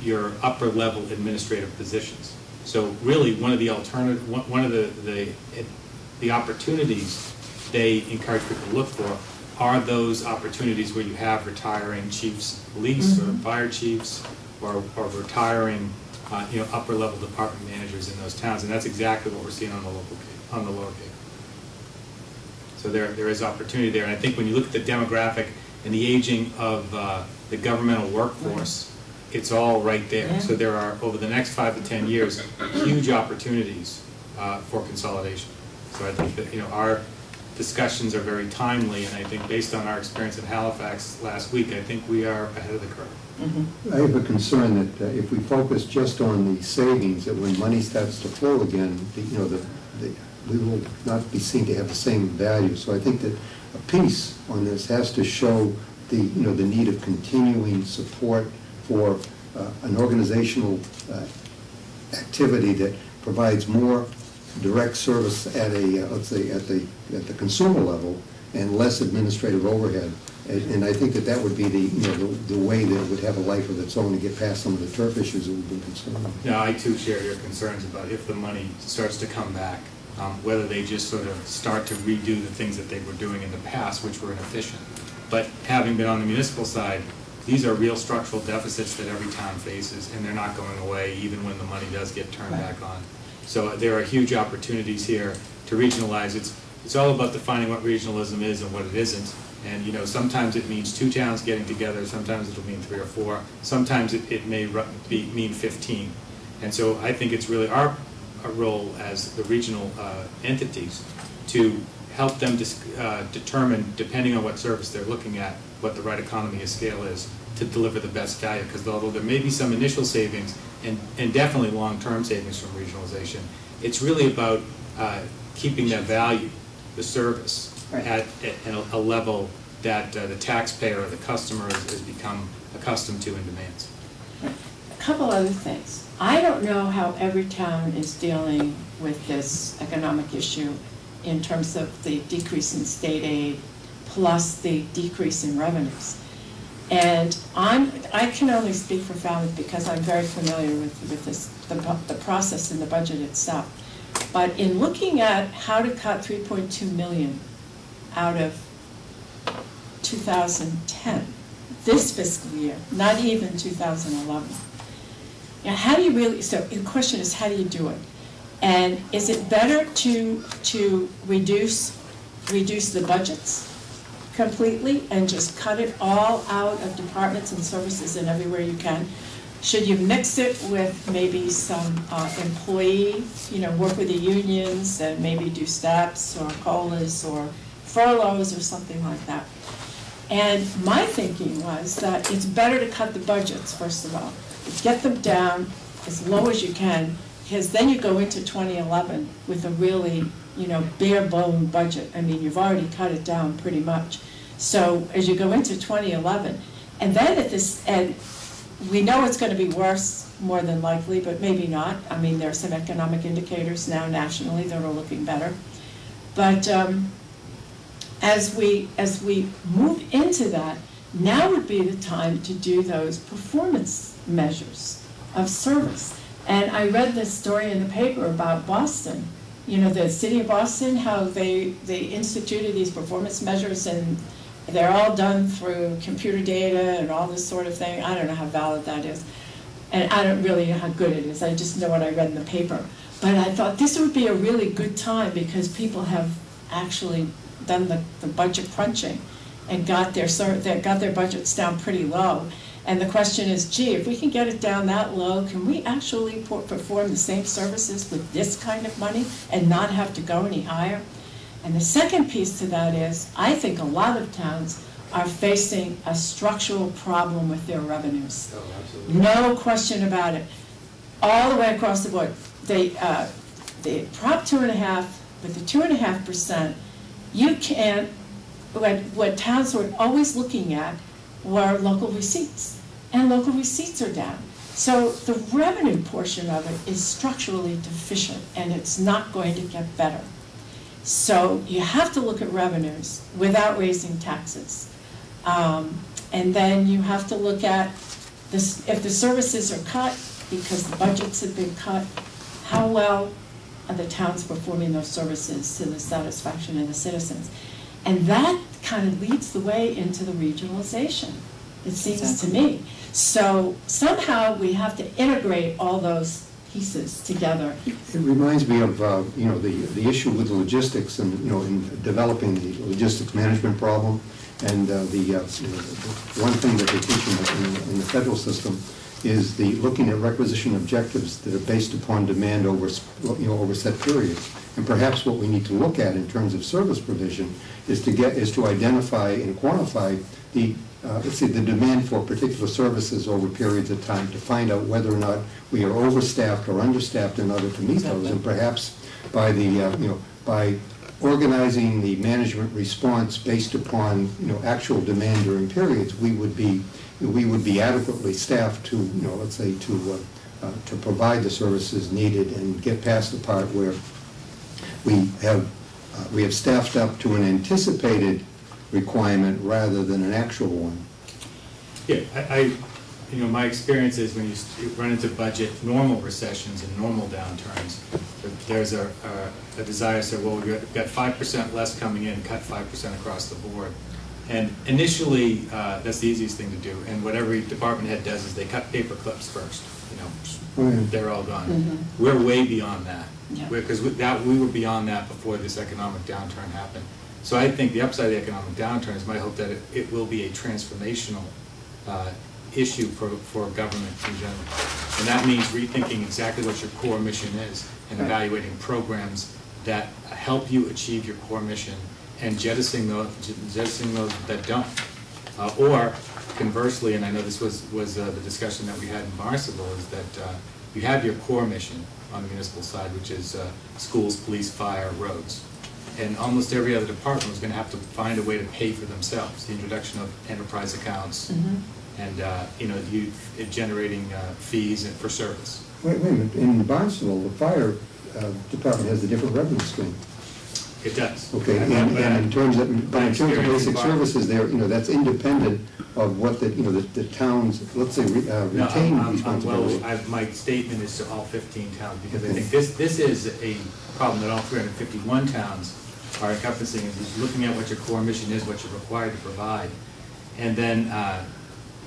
your upper level administrative positions. So really, one of the opportunities they encourage people to look for are those opportunities where you have retiring chiefs of police or fire chiefs or retiring upper level department managers in those towns, and that's exactly what we're seeing on the lower Cape. So there is opportunity there, and I think when you look at the demographic and the aging of the governmental workforce, it's all right there. Yeah. So there are, over the next 5 to 10 years, huge opportunities for consolidation. So I think that our discussions are very timely, and I think based on our experience in Halifax last week, I think we are ahead of the curve. I have a concern that if we focus just on the savings, that when money starts to flow again, we will not be seen to have the same value. So I think that a piece on this has to show the need of continuing support for an organizational activity that provides more direct service at let's say at the consumer level and less administrative overhead. And I think that would be the way that it would have a life of its own to get past some of the turf issues that we've been concerned with. Now, I too share your concerns about if the money starts to come back, whether they just sort of start to redo the things that they were doing in the past, which were inefficient. But having been on the municipal side, these are real structural deficits that every town faces, and they're not going away even when the money does get turned back on. So there are huge opportunities here to regionalize. It's all about defining what regionalism is and what it isn't. And sometimes it means 2 towns getting together, sometimes it'll mean 3 or 4, sometimes it may mean 15. And so I think it's really our role as the regional entities to help them determine, depending on what service they're looking at, what the right economy of scale is to deliver the best value. Because although there may be some initial savings and definitely long-term savings from regionalization, it's really about keeping that value, the service, at a level that the taxpayer or the customer has become accustomed to and demands. A couple other things. I don't know how every town is dealing with this economic issue in terms of the decrease in state aid plus the decrease in revenues. And I can only speak for Falmouth because I'm very familiar with this, the process in the budget itself. But in looking at how to cut $3.2 million out of 2010, this fiscal year, not even 2011. Now, how do you really, so the question is, how do you do it? And is it better to reduce the budgets completely and just cut it all out of departments and services and everywhere you can? Should you mix it with maybe some employee, work with the unions and maybe do steps or COLAs or furloughs or something like that? And my thinking was that it's better to cut the budgets, first of all. Get them down as low as you can, because then you go into 2011 with a really, bare bone budget. I mean, you've already cut it down pretty much. So as you go into 2011, and then and we know it's going to be worse, more than likely, but maybe not. I mean, there are some economic indicators now nationally that are looking better. But as we move into that, now would be the time to do those performance measures of service. And I read this story in the paper about Boston, the city of Boston, how they instituted these performance measures, and they're all done through computer data and all this sort of thing. I don't know how valid that is, and I don't really know how good it is. I just know what I read in the paper. But I thought this would be a really good time, because people have actually done the budget crunching and got their budgets down pretty low. And the question is, gee, if we can get it down that low, can we actually perform the same services with this kind of money and not have to go any higher? And the second piece to that is, I think a lot of towns are facing a structural problem with their revenues. Oh, absolutely. No question about it. All the way across the board. They Prop 2.5, with the 2.5%, you can't, what towns were always looking at were local receipts, and local receipts are down. So the revenue portion of it is structurally deficient, and it's not going to get better. So you have to look at revenues without raising taxes. And then you have to look at this, if the services are cut because the budgets have been cut, how well are the towns performing those services to the satisfaction of the citizens? And that kind of leads the way into the regionalization, it seems to me. So somehow we have to integrate all those pieces together. It reminds me of the issue with the logistics and in developing the logistics management problem, and one thing that they teach in the federal system is the looking at requisition objectives that are based upon demand over set periods. And perhaps what we need to look at in terms of service provision is to identify and quantify the the demand for particular services over periods of time, to find out whether or not we are overstaffed or understaffed in order to meet those. And perhaps by by organizing the management response based upon actual demand during periods, we would be adequately staffed to let's say to provide the services needed, and get past the part where we have staffed up to an anticipated requirement rather than an actual one. Yeah, my experience is when you run into normal recessions and normal downturns, there's a desire to say, well, we've got 5% less coming in, cut 5% across the board. And initially, that's the easiest thing to do. And what every department head does is they cut paper clips first. They're all gone. Mm-hmm. We're way beyond that. Yeah. Because we were beyond that before this economic downturn happened. So I think the upside of the economic downturn is my hope that it will be a transformational issue for government in general. And that means rethinking exactly what your core mission is, and evaluating programs that help you achieve your core mission, and jettisoning those that don't. Or conversely, and I know this was the discussion that we had in Barnstable, is that you have your core mission on the municipal side, which is schools, police, fire, roads. And almost every other department was going to have to find a way to pay for themselves. The introduction of enterprise accounts, and generating fees for service. Wait a minute. In Barnstable, the fire department has a different revenue stream. It does. Okay, and in terms of basic services, that's independent of what the towns, let's say, retain responsibility. Well, my statement is to all 15 towns, because I think this is a problem that all 351 towns are encompassing, is looking at what your core mission is, what you're required to provide, and then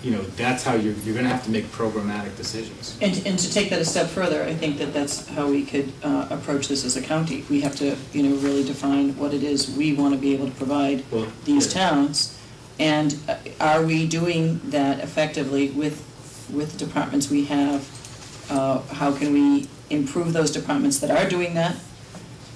that's how you're going to have to make programmatic decisions. And to take that a step further, I think that that's how we could approach this as a county. We have to, really define what it is we want to be able to provide these towns. And are we doing that effectively with the departments we have? How can we improve those departments that are doing that?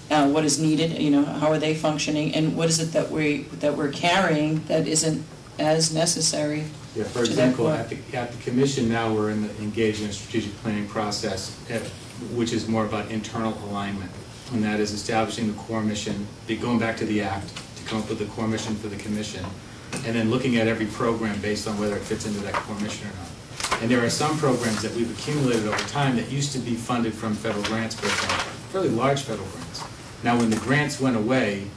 What is needed, how are they functioning? And what is it that we're carrying that isn't as necessary? Yeah, for example, at the commission now, we're engaged in a strategic planning process, which is more about internal alignment, and that is establishing the core mission, going back to the act, to come up with the core mission for the commission, and then looking at every program based on whether it fits into that core mission or not. And there are some programs that we've accumulated over time that used to be funded from federal grants, for example, fairly large federal grants. Now, when the grants went away,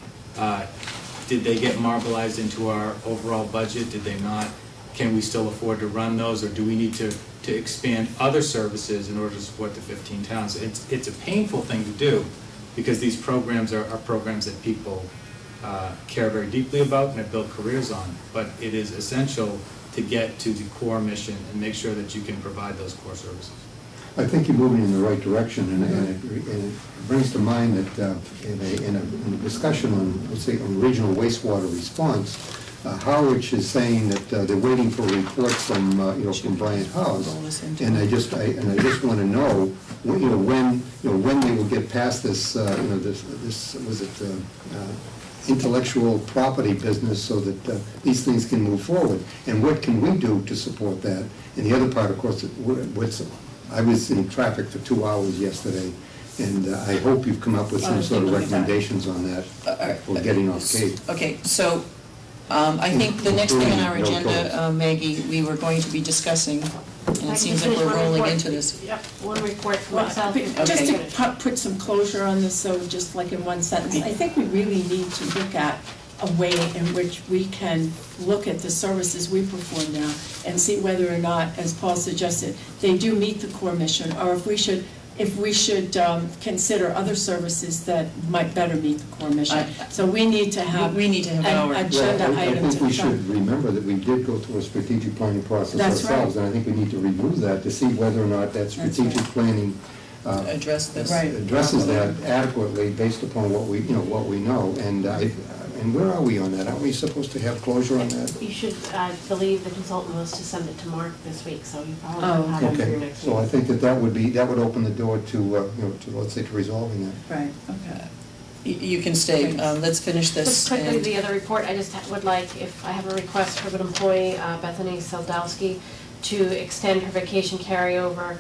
did they get marbleized into our overall budget? Did they not? Can we still afford to run those, or do we need to expand other services in order to support the 15 towns? It's a painful thing to do, because these programs are programs that people care very deeply about and have built careers on, but it is essential to get to the core mission and make sure that you can provide those core services. I think you're moving in the right direction, and it brings to mind that in a discussion on, let's say, on regional wastewater response, Howard is saying that they're waiting for a report from from Brian House, and I just want to know, when they will get past this this was it intellectual property business, so that these things can move forward, and what can we do to support that? And the other part, of course, I was in traffic for 2 hours yesterday, and I hope you've come up with some sort of recommendations on that for getting off Cape. Okay, so I think the next thing on our agenda, Maggie, we were going to be discussing, and it seems like we're rolling into this. Yep, one report for Well, myself. just to put some closure on this, so just like in one sentence, I think we really need to look at a way in which we can look at the services we perform now and see whether or not, as Paul suggested, they do meet the core mission, or if we should consider other services that might better meet the core mission. So we need to have our agenda I item think to we should remember that we did go through a strategic planning process That's ourselves, right. and I think we need to review that to see whether or not that strategic planning addresses that adequately based upon what we know. And where are we on that? Aren't we supposed to have closure on that? You should, I believe the consultant was to send it to Mark this week, so you probably have it for your Okay, next so I meeting. think that would open the door to let's say, to resolving that. Right, okay. You can stay. Let's finish this. Just quickly, and- the other report, I just would like, if I have a request from an employee, Bethany Seldowski, to extend her vacation carryover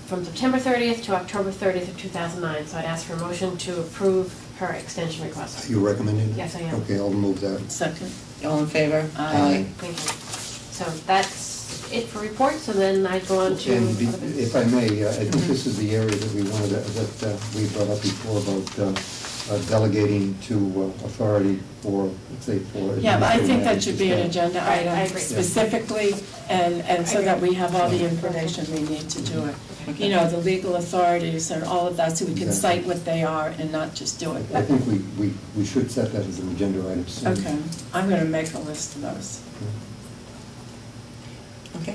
from September 30th to October 30th of 2009. So I'd ask for a motion to approve her extension request. You recommending that? Yes, I am. Okay, I'll move that. Second. All in favor? Aye. Thank you. So that's it for reports, and then I go on to And other business. if I may, I think this is the area that we wanted, that we brought up before about delegating to authority for, let's say, for. Yeah, but I think that administrative should be an matters. agenda I item agree. specifically, and so that we have all the information we need to do it. You know, the legal authorities and all of that, so we can Exactly. cite what they are and not just do it. I think we should set that as an agenda item soon. Okay, I'm gonna make a list of those. Okay.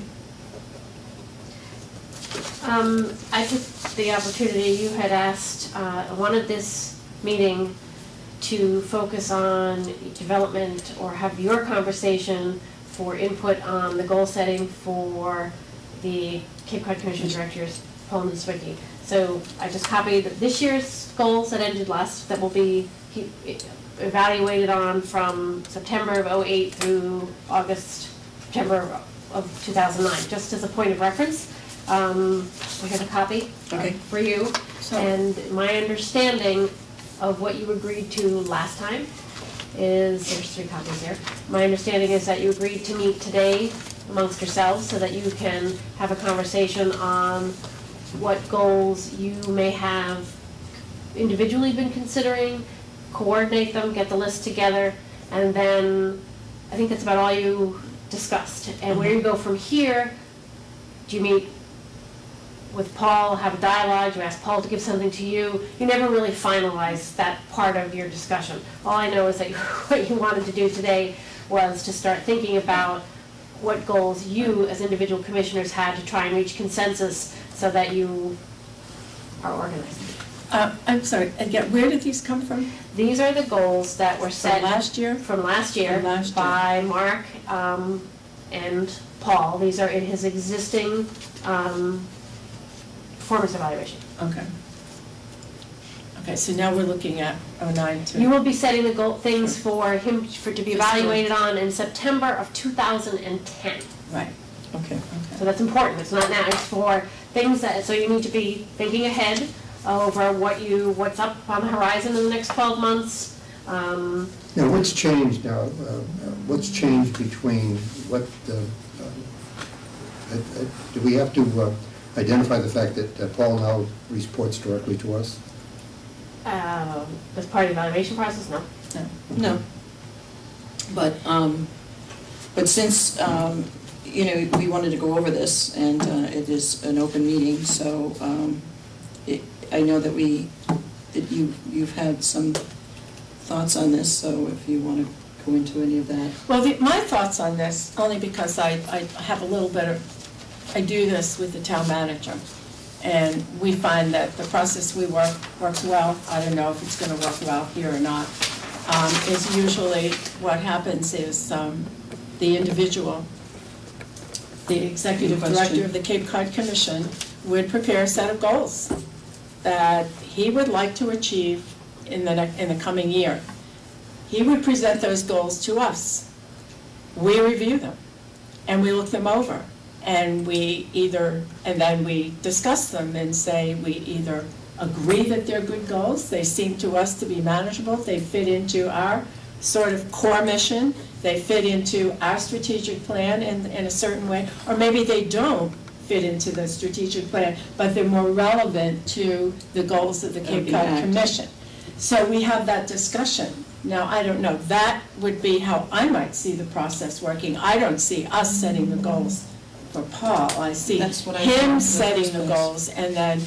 I took the opportunity, you had asked, I wanted this meeting to focus on development or have your conversation for input on the goal setting for the Cape Cod Commission Directors, Paul Niedzwiki. So I just copied this year's goals that ended that will be evaluated on from September of '08 through September of 2009, just as a point of reference. Here's a copy for you. And my understanding of what you agreed to last time is, there's 3 copies here. My understanding is that you agreed to meet today amongst yourselves so that you can have a conversation on what goals you may have individually been considering, coordinate them, get the list together, and then I think that's about all you discussed. And where you go from here, do you meet with Paul, have a dialogue, you ask Paul to give something to you? You never really finalize that part of your discussion. All I know is that what you wanted to do today was to start thinking about what goals you as individual commissioners had to try and reach consensus so that you are organized. I'm sorry, again, where did these come from? These are the goals that were set From last year? From last year From last year. by Mark and Paul. These are in his existing performance evaluation. Okay. Okay, so now we're looking at 09 to... You will be setting the things for him to be Fiscal. evaluated on in September of 2010. Right, Okay. So that's important. It's not now. It's for things that, so you need to be thinking ahead over what's up on the horizon in the next 12 months. Now, what's changed now? What's changed between what, do we have to identify the fact that Paul now reports directly to us? As part of the evaluation process, no. No. But since, we wanted to go over this, and it is an open meeting, so I know that you've had some thoughts on this, so if you want to go into any of that. Well, my thoughts on this, only because I have a little bit of, I do this with the town manager, and we find that the process we works well. I don't know if it's going to work well here or not. Is usually what happens is the individual, the executive director of the Cape Cod Commission would prepare a set of goals that he would like to achieve in the coming year. He would present those goals to us. We review them, and we look them over, and then we discuss them and say we either agree that they're good goals, they seem to us to be manageable, they fit into our sort of core mission, they fit into our strategic plan in a certain way, or maybe they don't fit into the strategic plan, but they're more relevant to the goals of the Cape Cod Commission. So we have that discussion. Now, I don't know, that would be how I might see the process working. I don't see us setting the goals for Paul. I see him setting the goals, and then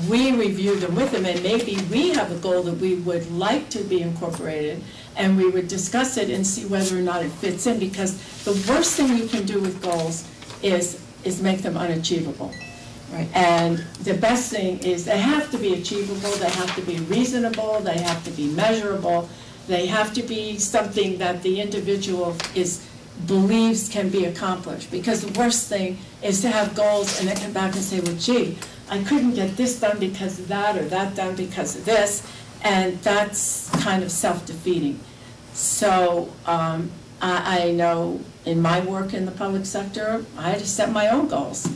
we review them with him, and maybe we have a goal that we would like to be incorporated, and we would discuss it and see whether or not it fits in, because the worst thing you can do with goals is make them unachievable. Right. And the best thing is they have to be achievable, they have to be reasonable, they have to be measurable, they have to be something that the individual believes can be accomplished. Because the worst thing is to have goals and then come back and say, well, gee, I couldn't get this done because of that, or that done because of this, and that's kind of self-defeating. So I know in my work in the public sector, I had to set my own goals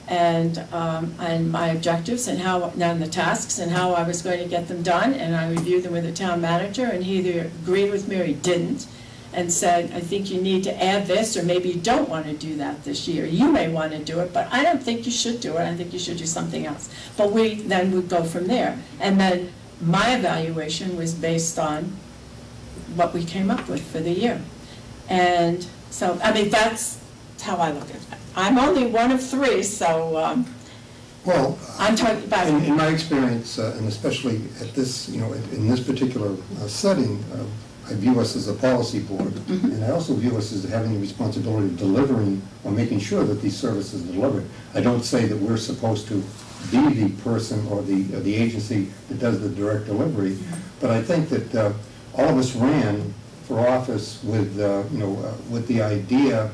and my objectives and the tasks and how I was going to get them done, and I reviewed them with the town manager, and he either agreed with me or he didn't, and said, I think you need to add this, or maybe you don't want to do that this year. You may want to do it, but I don't think you should do it. I think you should do something else. But we then would go from there. And then my evaluation was based on what we came up with for the year. And so, I mean, that's how I look at it. I'm only one of three, so well, I'm talking about... In my experience, and especially at this, in this particular setting, I view us as a policy board, and I also view us as having the responsibility of delivering or making sure that these services are delivered. I don't say that we're supposed to be the person or the agency that does the direct delivery, but I think that all of us ran for office with with the idea,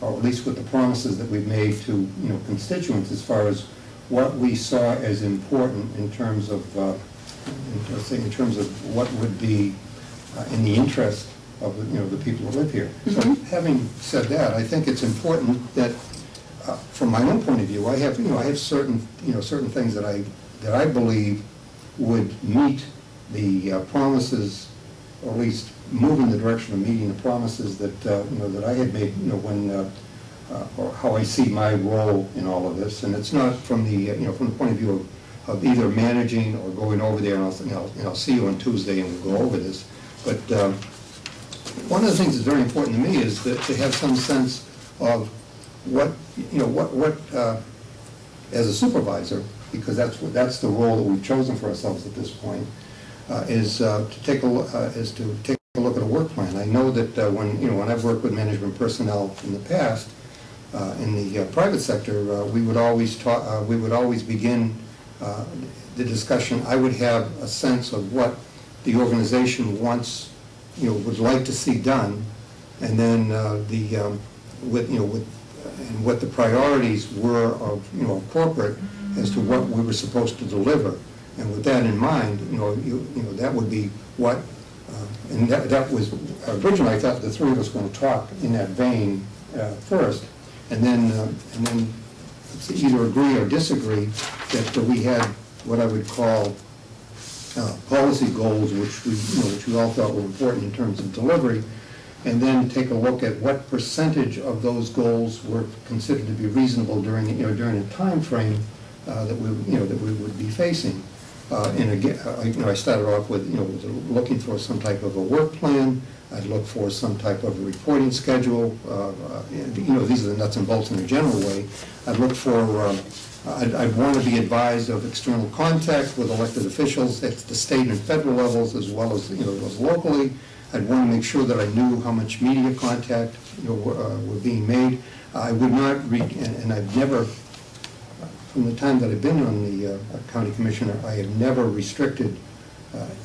or at least with the promises that we've made to constituents as far as what we saw as important in terms of in terms of what would be in the interest of the people who live here. So having said that, I think it's important that from my own point of view, I have certain certain things that I believe would meet the promises, or at least move in the direction of meeting the promises that that I had made when or how I see my role in all of this. And it's not from the from the point of view of either managing or going over there, and I'll see you on Tuesday and we'll go over this. But one of the things that's very important to me is that to have some sense of what as a supervisor, because that's the role that we've chosen for ourselves at this point, is to take a look at a work plan. I know that when I've worked with management personnel in the past, In the private sector, we would always begin the discussion. I would have a sense of what the organization wants, would like to see done, and then and what the priorities were of corporate as to what we were supposed to deliver. And with that in mind, that would be what, and that was originally I thought the three of us were going to talk in that vein first, and then let's either agree or disagree that we had what I would call policy goals, which we all thought were important in terms of delivery, and then take a look at what percentage of those goals were considered to be reasonable during a time frame that we would be facing. And again, I started off with looking for some type of a work plan. I'd look for some type of a reporting schedule. These are the nuts and bolts in a general way. I'd look for. I'd want to be advised of external contact with elected officials at the state and federal levels, as well as locally. I'd want to make sure that I knew how much media contact were being made. I would not read, and I've never, from the time that I've been on the county commissioner, I have never restricted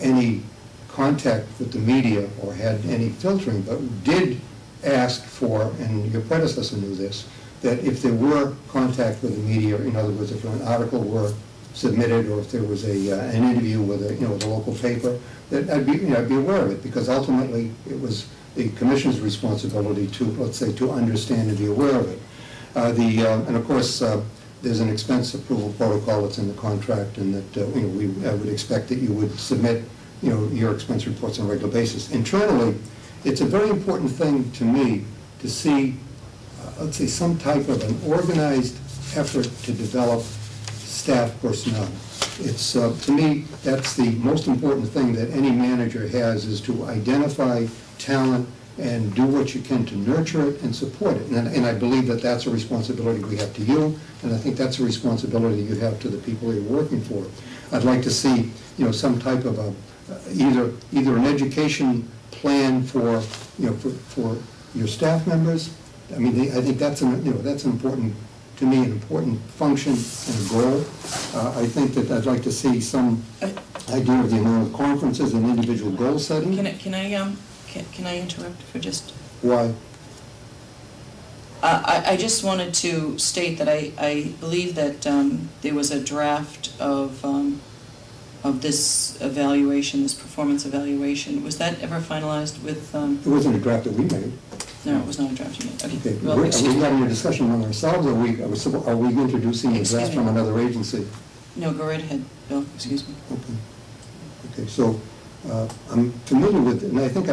any contact with the media or had any filtering, but did ask for, and your predecessor knew this, that if there were contact with the media, in other words, if an article were submitted or if there was an interview with a local paper, that I'd be aware of it, because ultimately it was the commission's responsibility to, let's say, to understand and be aware of it. And of course, there's an expense approval protocol that's in the contract, and that I would expect that you would submit your expense reports on a regular basis. Internally, it's a very important thing to me to see, let's say, some type of an organized effort to develop staff personnel. It's to me, that's the most important thing that any manager has, is to identify talent and do what you can to nurture it and support it. And I believe that that's a responsibility we have to you, and I think that's a responsibility you have to the people you're working for. I'd like to see, some type of a either an education plan for for your staff members. I mean, I think that's that's an important, to me, an important function and a goal. I think that I'd like to see some idea of the amount of conferences and individual goal setting. Can I interrupt for just? Why? I just wanted to state that I believe that there was a draft of this evaluation, this performance evaluation. Was that ever finalized with? It wasn't a draft that we made. No, it was not a draft you made. Okay. Well, are we having a discussion among ourselves, or are we introducing a draft from another agency? No, go right ahead, Bill. Excuse me. Okay. So I'm familiar with, and I think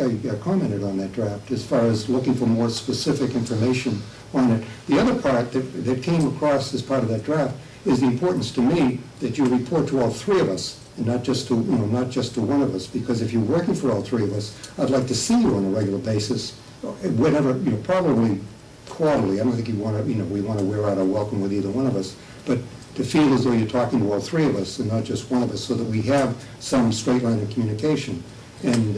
I commented on that draft as far as looking for more specific information on it. The other part that came across as part of that draft is the importance to me that you report to all three of us, and not just to one of us. Because if you're working for all three of us, I'd like to see you on a regular basis, whatever, probably quarterly. I don't think we want to wear out our welcome with either one of us, but to feel as though you're talking to all three of us and not just one of us, so that we have some straight line of communication. And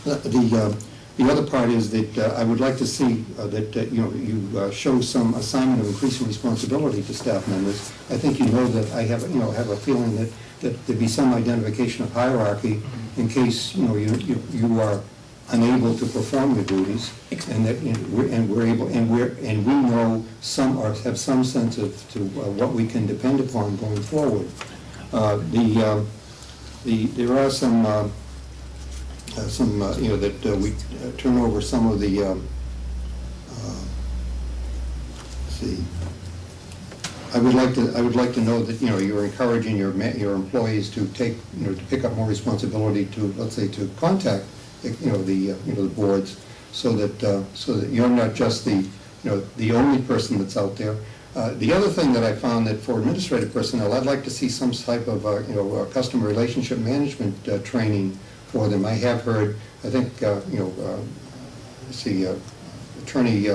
the other part is that I would like to see that you show some assignment of increasing responsibility to staff members. I think that I have a feeling that there be some identification of hierarchy in case you are unable to perform your duties, and that we know some, or have some sense of what we can depend upon going forward. There are some that we turn over some of the. Let's see. I would like to know that you're encouraging your employees to take to pick up more responsibility to, let's say, to contact the boards, so that you're not just the only person that's out there. The other thing that I found, that for administrative personnel, I'd like to see some type of customer relationship management training for them. I have heard, I think Attorney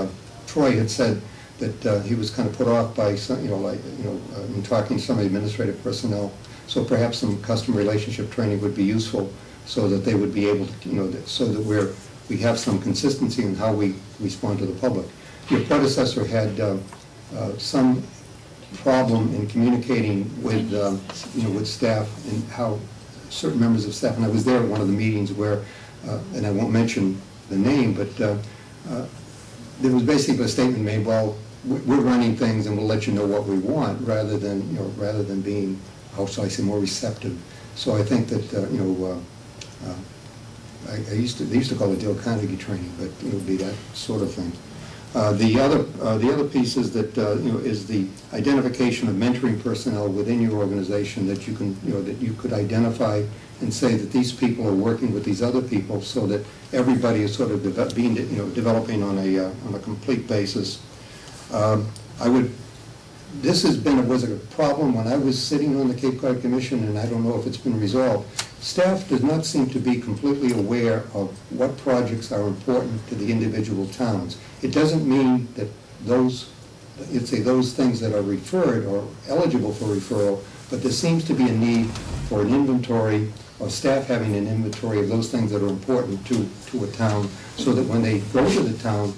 Troy had said that he was kind of put off by some, in talking to some of the administrative personnel. So perhaps some customer relationship training would be useful, so that they would be able to, so that we have some consistency in how we respond to the public. your predecessor had some problem in communicating with, with staff and how certain members of staff, and I was there at one of the meetings where, and I won't mention the name, but there was basically a statement made, well, we're running things and we'll let you know what we want, rather than being, how shall I say, more receptive. So I think that, they used to call it Dale Carnegie training, but it would be that sort of thing. The other piece is that is the identification of mentoring personnel within your organization, that you can that you could identify and say that these people are working with these other people, so that everybody is sort of developing on a complete basis. This was a problem when I was sitting on the Cape Cod Commission, and I don't know if it's been resolved. Staff does not seem to be completely aware of what projects are important to the individual towns. It doesn't mean that those things that are referred or eligible for referral, but there seems to be a need for an inventory, or staff having an inventory of those things that are important to a town, so that when they go to the town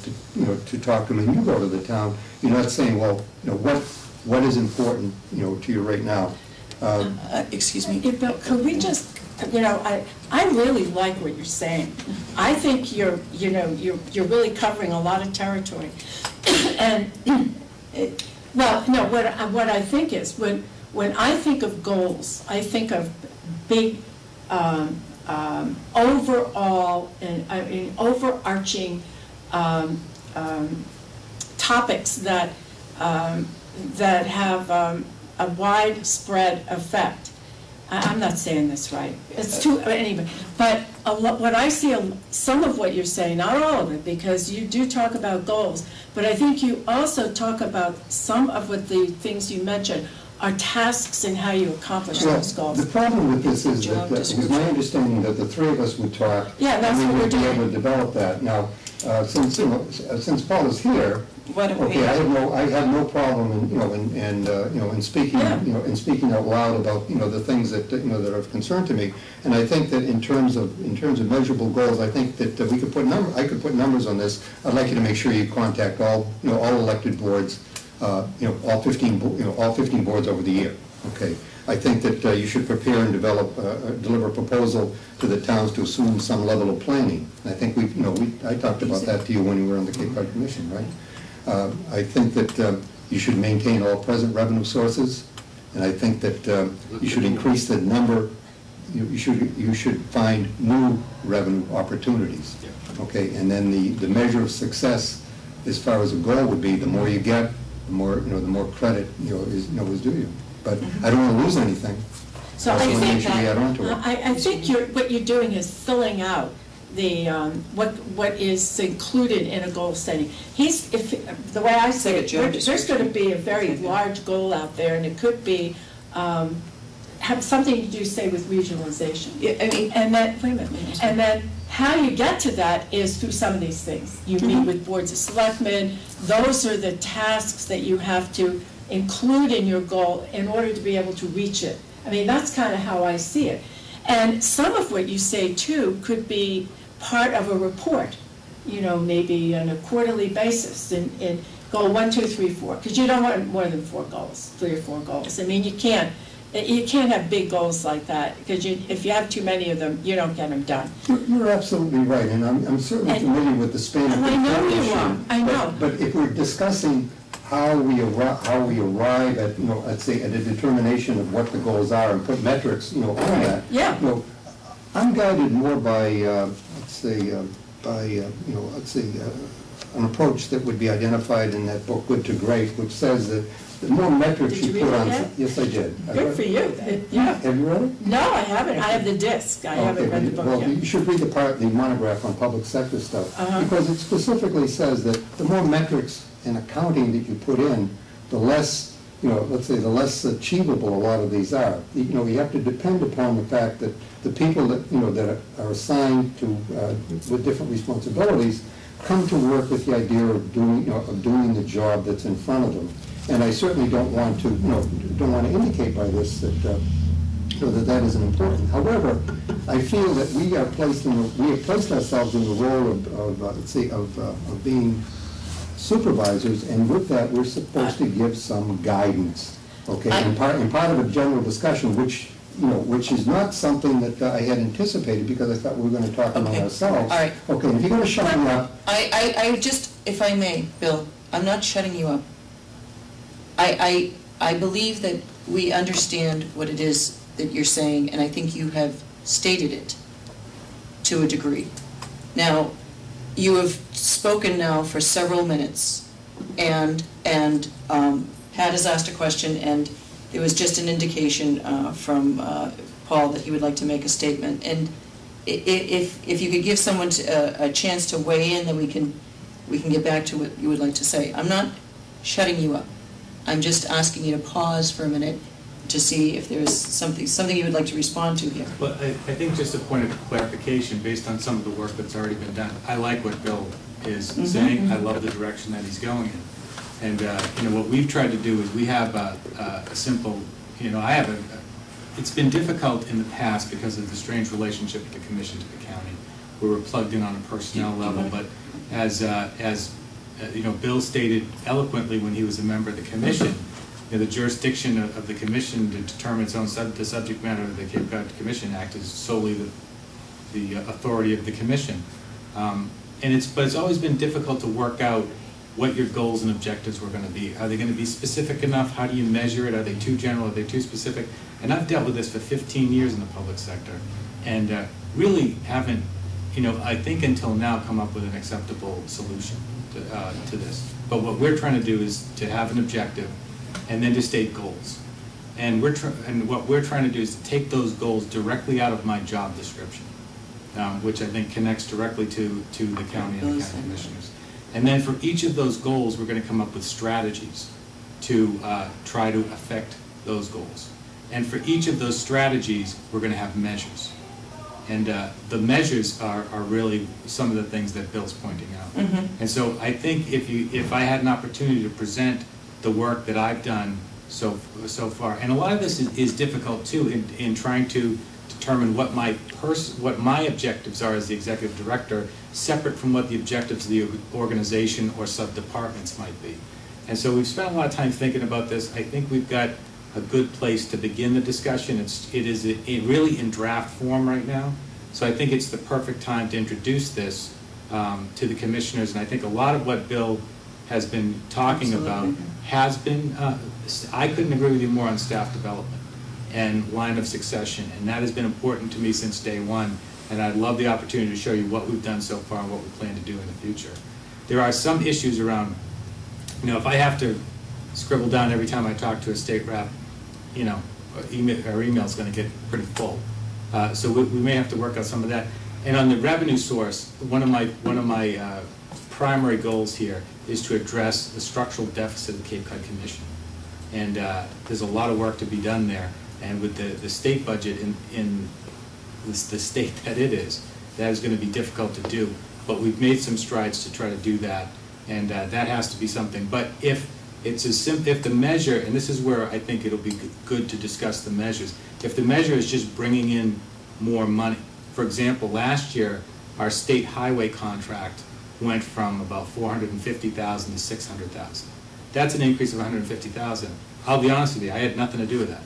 to talk to them, and you go to the town, you're not saying, well, what is important to you right now. Excuse me. Bill, could we just, I really like what you're saying. I think you're really covering a lot of territory. And, what I think is, when I think of goals, I think of big, overall and overarching topics that have a widespread effect. I'm not saying this right. It's too, anyway. But what I see, some of what you're saying, not all of it, because you do talk about goals, but I think you also talk about some of what the things you mentioned are tasks and how you accomplish those goals. The problem with this is that it was my understanding that the three of us would talk. Yeah, that's what we're doing. And we would be able to develop that. Now, since Paul is here, I have no problem in speaking out loud about the things that that are of concern to me. And I think that in terms of measurable goals, I think that we could I could put numbers on this. I'd like you to make sure you contact all elected boards, all 15 boards over the year. Okay. I think that you should prepare and deliver a proposal to the towns to assume some level of planning. And I think I talked about that to you when you were on the Cape Cod Commission, right? I think that you should maintain all present revenue sources, and I think that you should increase the number. You should find new revenue opportunities. Okay, and then the measure of success, as far as a goal would be, the more you get, the more credit is due you. But I don't want to lose anything. So I think what you're doing is filling out the what is included in a goal setting. The way I say it, there's going to be a very large goal out there, and it could be have something to do, say, with regionalization. And then how you get to that is through some of these things. You meet with boards of selectmen. Those are the tasks that you have to include in your goal in order to be able to reach it. I mean, that's kind of how I see it. And some of what you say, too, could be part of a report, maybe on a quarterly basis in goal 1, 2, 3, 4, because you don't want more than 3 or 4 goals. I mean, you can't have big goals like that, because if you have too many of them, you don't get them done. You're absolutely right, and I'm certainly familiar with the span of I know you are. I know. But if we're discussing how we arrive at, let's say, at a determination of what the goals are and put metrics, on that. Yeah. I'm guided more by, an approach that would be identified in that book, Good to Great, which says that the more metrics you put on. Yes, I did. Good for you. Yeah. Have you read it? No, I haven't. I have the disc. I haven't read the book yet. Well, you should read the monograph on public sector stuff, because it specifically says that the more metrics and accounting that you put in, the less, let's say, the less achievable a lot of these are. You have to depend upon the fact that the people that, that are assigned to, with different responsibilities, come to work with the idea of doing the job that's in front of them. And I certainly don't want to, don't want to indicate by this that, that isn't important. However, I feel that we have placed ourselves in the role of being supervisors, and with that, we're supposed to give some guidance, okay? And part of a general discussion, which, you know, which is not something that I had anticipated, because I thought we were gonna talk among Okay. ourselves. All right. Okay, if you're gonna shut me up, I just, if I may, Bill, I'm not shutting you up. I believe that we understand what it is that you're saying, and I think you have stated it to a degree. Now, you have spoken now for several minutes, and Pat has asked a question, and there was just an indication from Paul that he would like to make a statement. And if you could give someone a chance to weigh in, then we can get back to what you would like to say. I'm not shutting you up. I'm just asking you to pause for a minute to see if there's something you would like to respond to here. But I think just a point of clarification, based on some of the work that's already been done, I like what Bill is saying. I love the direction that he's going in. And, you know, what we've tried to do is we have a simple, you know, it's been difficult in the past because of the strange relationship of the commission to the county, where we're plugged in on a personnel level. But as you know, Bill stated eloquently when he was a member of the commission, you know, the jurisdiction of the commission to determine its own the subject matter of the Cape Cod Commission Act is solely the authority of the commission. But it's always been difficult to work out what your goals and objectives were going to be. Are they going to be specific enough? How do you measure it? Are they too general? Are they too specific? And I've dealt with this for 15 years in the public sector, and really haven't, you know, I think until now come up with an acceptable solution to this. But what we're trying to do is to have an objective and then to state goals. And what we're trying to do is to take those goals directly out of my job description, which I think connects directly to the county and the county commissioners. And then for each of those goals, we're going to come up with strategies to try to affect those goals. And for each of those strategies, we're going to have measures. And the measures are really some of the things that Bill's pointing out. And so I think if I had an opportunity to present the work that I've done so far, and a lot of this is difficult too in trying to determine what my objectives are as the executive director, separate from what the objectives of the organization or sub-departments might be. And so we've spent a lot of time thinking about this. I think we've got a good place to begin the discussion. It is really in draft form right now. So I think it's the perfect time to introduce this to the commissioners. And I think a lot of what Bill has been talking about has been, I couldn't agree with you more on staff development and line of succession. And that has been important to me since day one. And I'd love the opportunity to show you what we've done so far and what we plan to do in the future. There are some issues around, you know, if I have to scribble down every time I talk to a state rep, you know, our email's going to get pretty full. So we may have to work out some of that. And on the revenue source, one of my primary goals here is to address the structural deficit of the Cape Cod Commission. And there's a lot of work to be done there. And with the state budget in the state that it is, that is going to be difficult to do. But we've made some strides to try to do that. And that has to be something. But if the measure, and this is where I think it'll be good to discuss the measures, if the measure is just bringing in more money. For example, last year, our state highway contract went from about $450,000 to $600,000. That's an increase of $150,000. I'll be honest with you, I had nothing to do with that.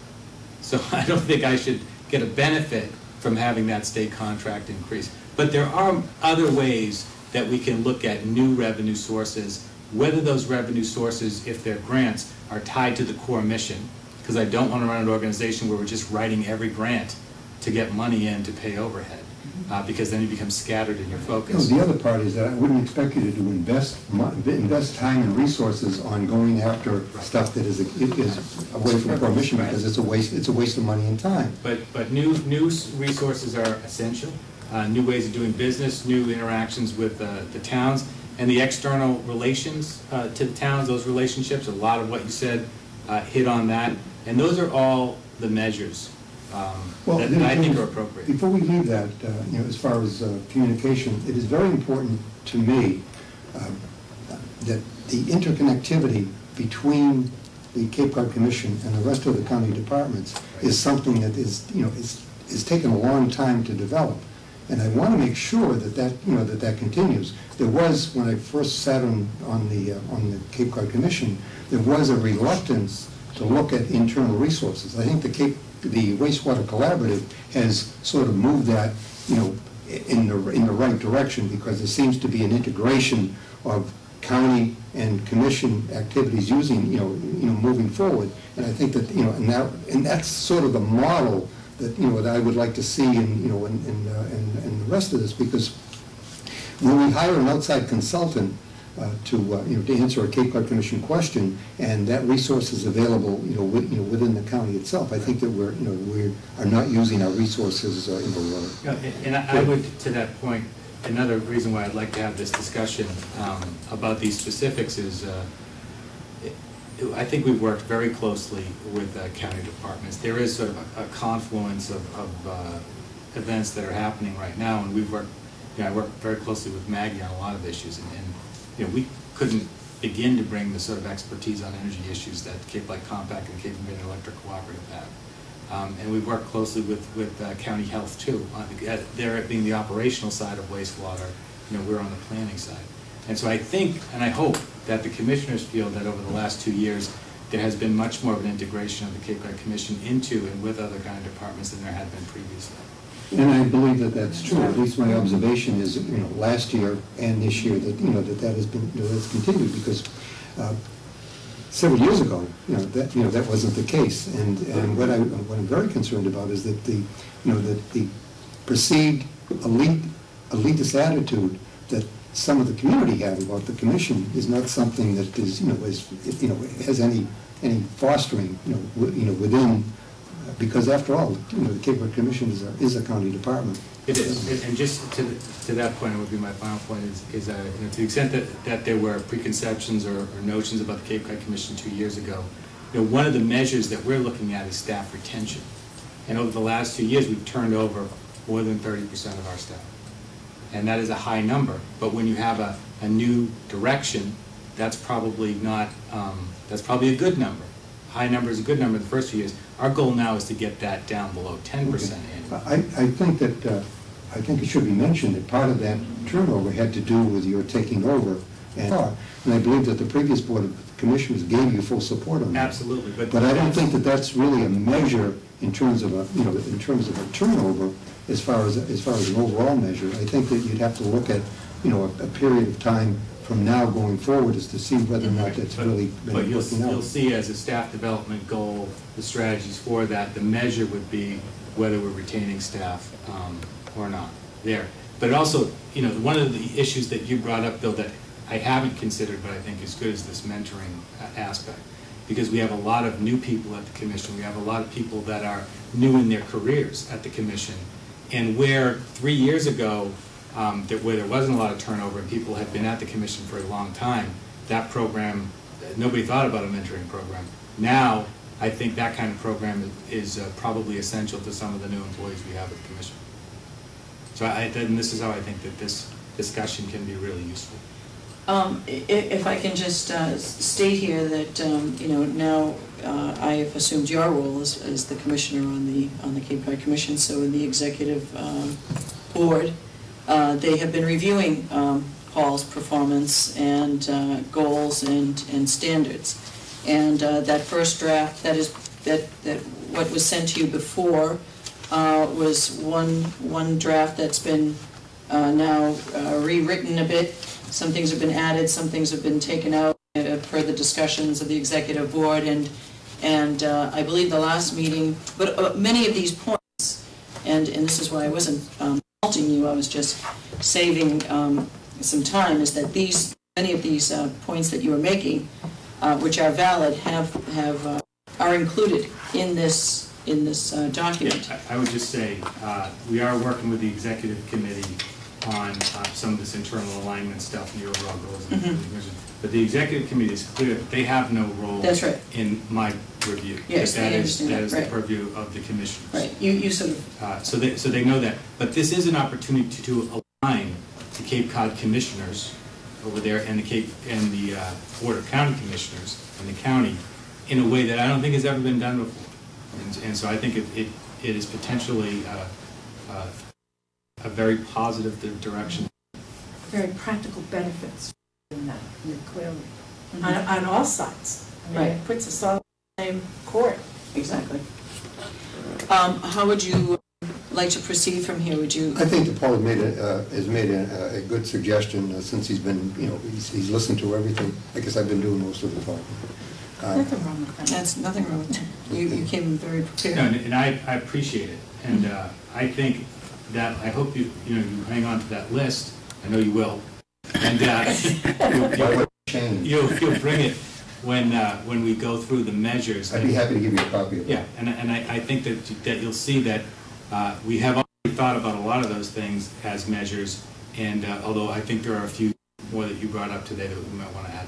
So I don't think I should get a benefit from having that state contract increase. But there are other ways that we can look at new revenue sources, whether those revenue sources, if they're grants, are tied to the core mission. Because I don't want to run an organization where we're just writing every grant to get money in to pay overhead. Because then you become scattered in your focus. No, the other part is that I wouldn't expect you to invest time and resources on going after stuff that is away from the core mission, because it's a waste of money and time. But new resources are essential. New ways of doing business, new interactions with the towns, and the external relations to the towns. Those relationships, a lot of what you said hit on that, and those are all the measures. That I think are appropriate. Before we leave that, you know, as far as communication, it is very important to me that the interconnectivity between the Cape Cod Commission and the rest of the county departments is something that is, you know, is taken a long time to develop. And I want to make sure that that continues. There was, when I first sat on the Cape Cod Commission, there was a reluctance to look at internal resources. I think the wastewater collaborative has sort of moved that, in the right direction, because there seems to be an integration of county and commission activities moving forward. And I think that, and that's sort of the model that, that I would like to see in the rest of this, because when we hire an outside consultant to answer a Cape Cod Commission question, and that resource is available, within the county itself, I think that we are not using our resources, And I would, to that point, another reason why I'd like to have this discussion about these specifics is I think we've worked very closely with county departments. There is sort of a confluence of events that are happening right now, and we've worked, I work very closely with Maggie on a lot of issues, and we couldn't begin to bring the sort of expertise on energy issues that Cape Light Compact and Cape May Electric Cooperative have. And we've worked closely with county health too. There being the operational side of wastewater, we're on the planning side. And so I think, and I hope, that the commissioners feel that over the last 2 years, there has been much more of an integration of the Cape Cod Commission into and with other county departments than there had been previously. And I believe that that's true. At least my observation is, last year and this year, that has been, that's continued, because several years ago, that wasn't the case. And what I'm very concerned about is that the perceived elitist attitude that some of the community have about the commission is not something that is, has any fostering, within. Because after all, the Cape Cod Commission is a county department. It is, and just to that point, it would be my final point, is to the extent that there were preconceptions or notions about the Cape Cod Commission 2 years ago, one of the measures that we're looking at is staff retention. And over the last 2 years, we've turned over more than 30% of our staff. And that is a high number, but when you have a new direction, that's probably not, that's probably a good number. High number is a good number in the first few years. Our goal now is to get that down below 10% annually. I think it should be mentioned that part of that turnover had to do with your taking over, and I believe that the previous Board of Commissioners gave you full support on that. Absolutely, but I don't think that that's really a measure in terms of a turnover as far as an overall measure. I think that you'd have to look at a period of time from now going forward as to see whether or not that's really been working out. But you'll see as a staff development goal, the strategies for that, the measure would be whether we're retaining staff or not there. But also, one of the issues that you brought up, though, that I haven't considered but I think is good, is this mentoring aspect. Because we have a lot of new people at the commission. We have a lot of people that are new in their careers at the commission. And where 3 years ago, where there wasn't a lot of turnover and people had been at the commission for a long time, that program, nobody thought about a mentoring program. Now, I think that kind of program is probably essential to some of the new employees we have at the commission. So and this is how I think that this discussion can be really useful. If I can just state here that now I have assumed your role as the commissioner on the Cape Cod Commission. So in the executive board, they have been reviewing Paul's performance and goals and standards. And that first draft, that what was sent to you before was one draft that's been now rewritten a bit. Some things have been added, some things have been taken out per the discussions of the executive board, and I believe the last meeting, but many of these points, and this is why I wasn't faulting you, I was just saving some time, is that many of these points that you are making, which are valid, are included in this document. Yeah, I would just say we are working with the executive committee on some of this internal alignment stuff and the overall goals of the commission. But the executive committee is clear that they have no role in my review. Yes, that is right. the purview of the commissioners. Right. You sort of so they know that. But this is an opportunity to align the Cape Cod Commissioners over there and the Board of County Commissioners and the county in a way that I don't think has ever been done before. And so I think it is potentially a very positive direction. Very practical benefits in that, clearly, Mhm. on all sides. I mean, Right. it puts us all in the same court. Exactly. How would you like to proceed from here? Would you? I think that Paul has made a good suggestion since he's been, he's listened to everything. I guess I've been doing most of the talking. Nothing wrong with that. That's nothing wrong with that. You came very No, prepared. and I appreciate it, and I think that, I hope you hang on to that list, I know you will, and Why would it change? you'll bring it when we go through the measures. I'd be happy to give you a copy of that. Yeah, and I think that you'll see that we have already thought about a lot of those things as measures, and although I think there are a few more that you brought up today that we might want to add.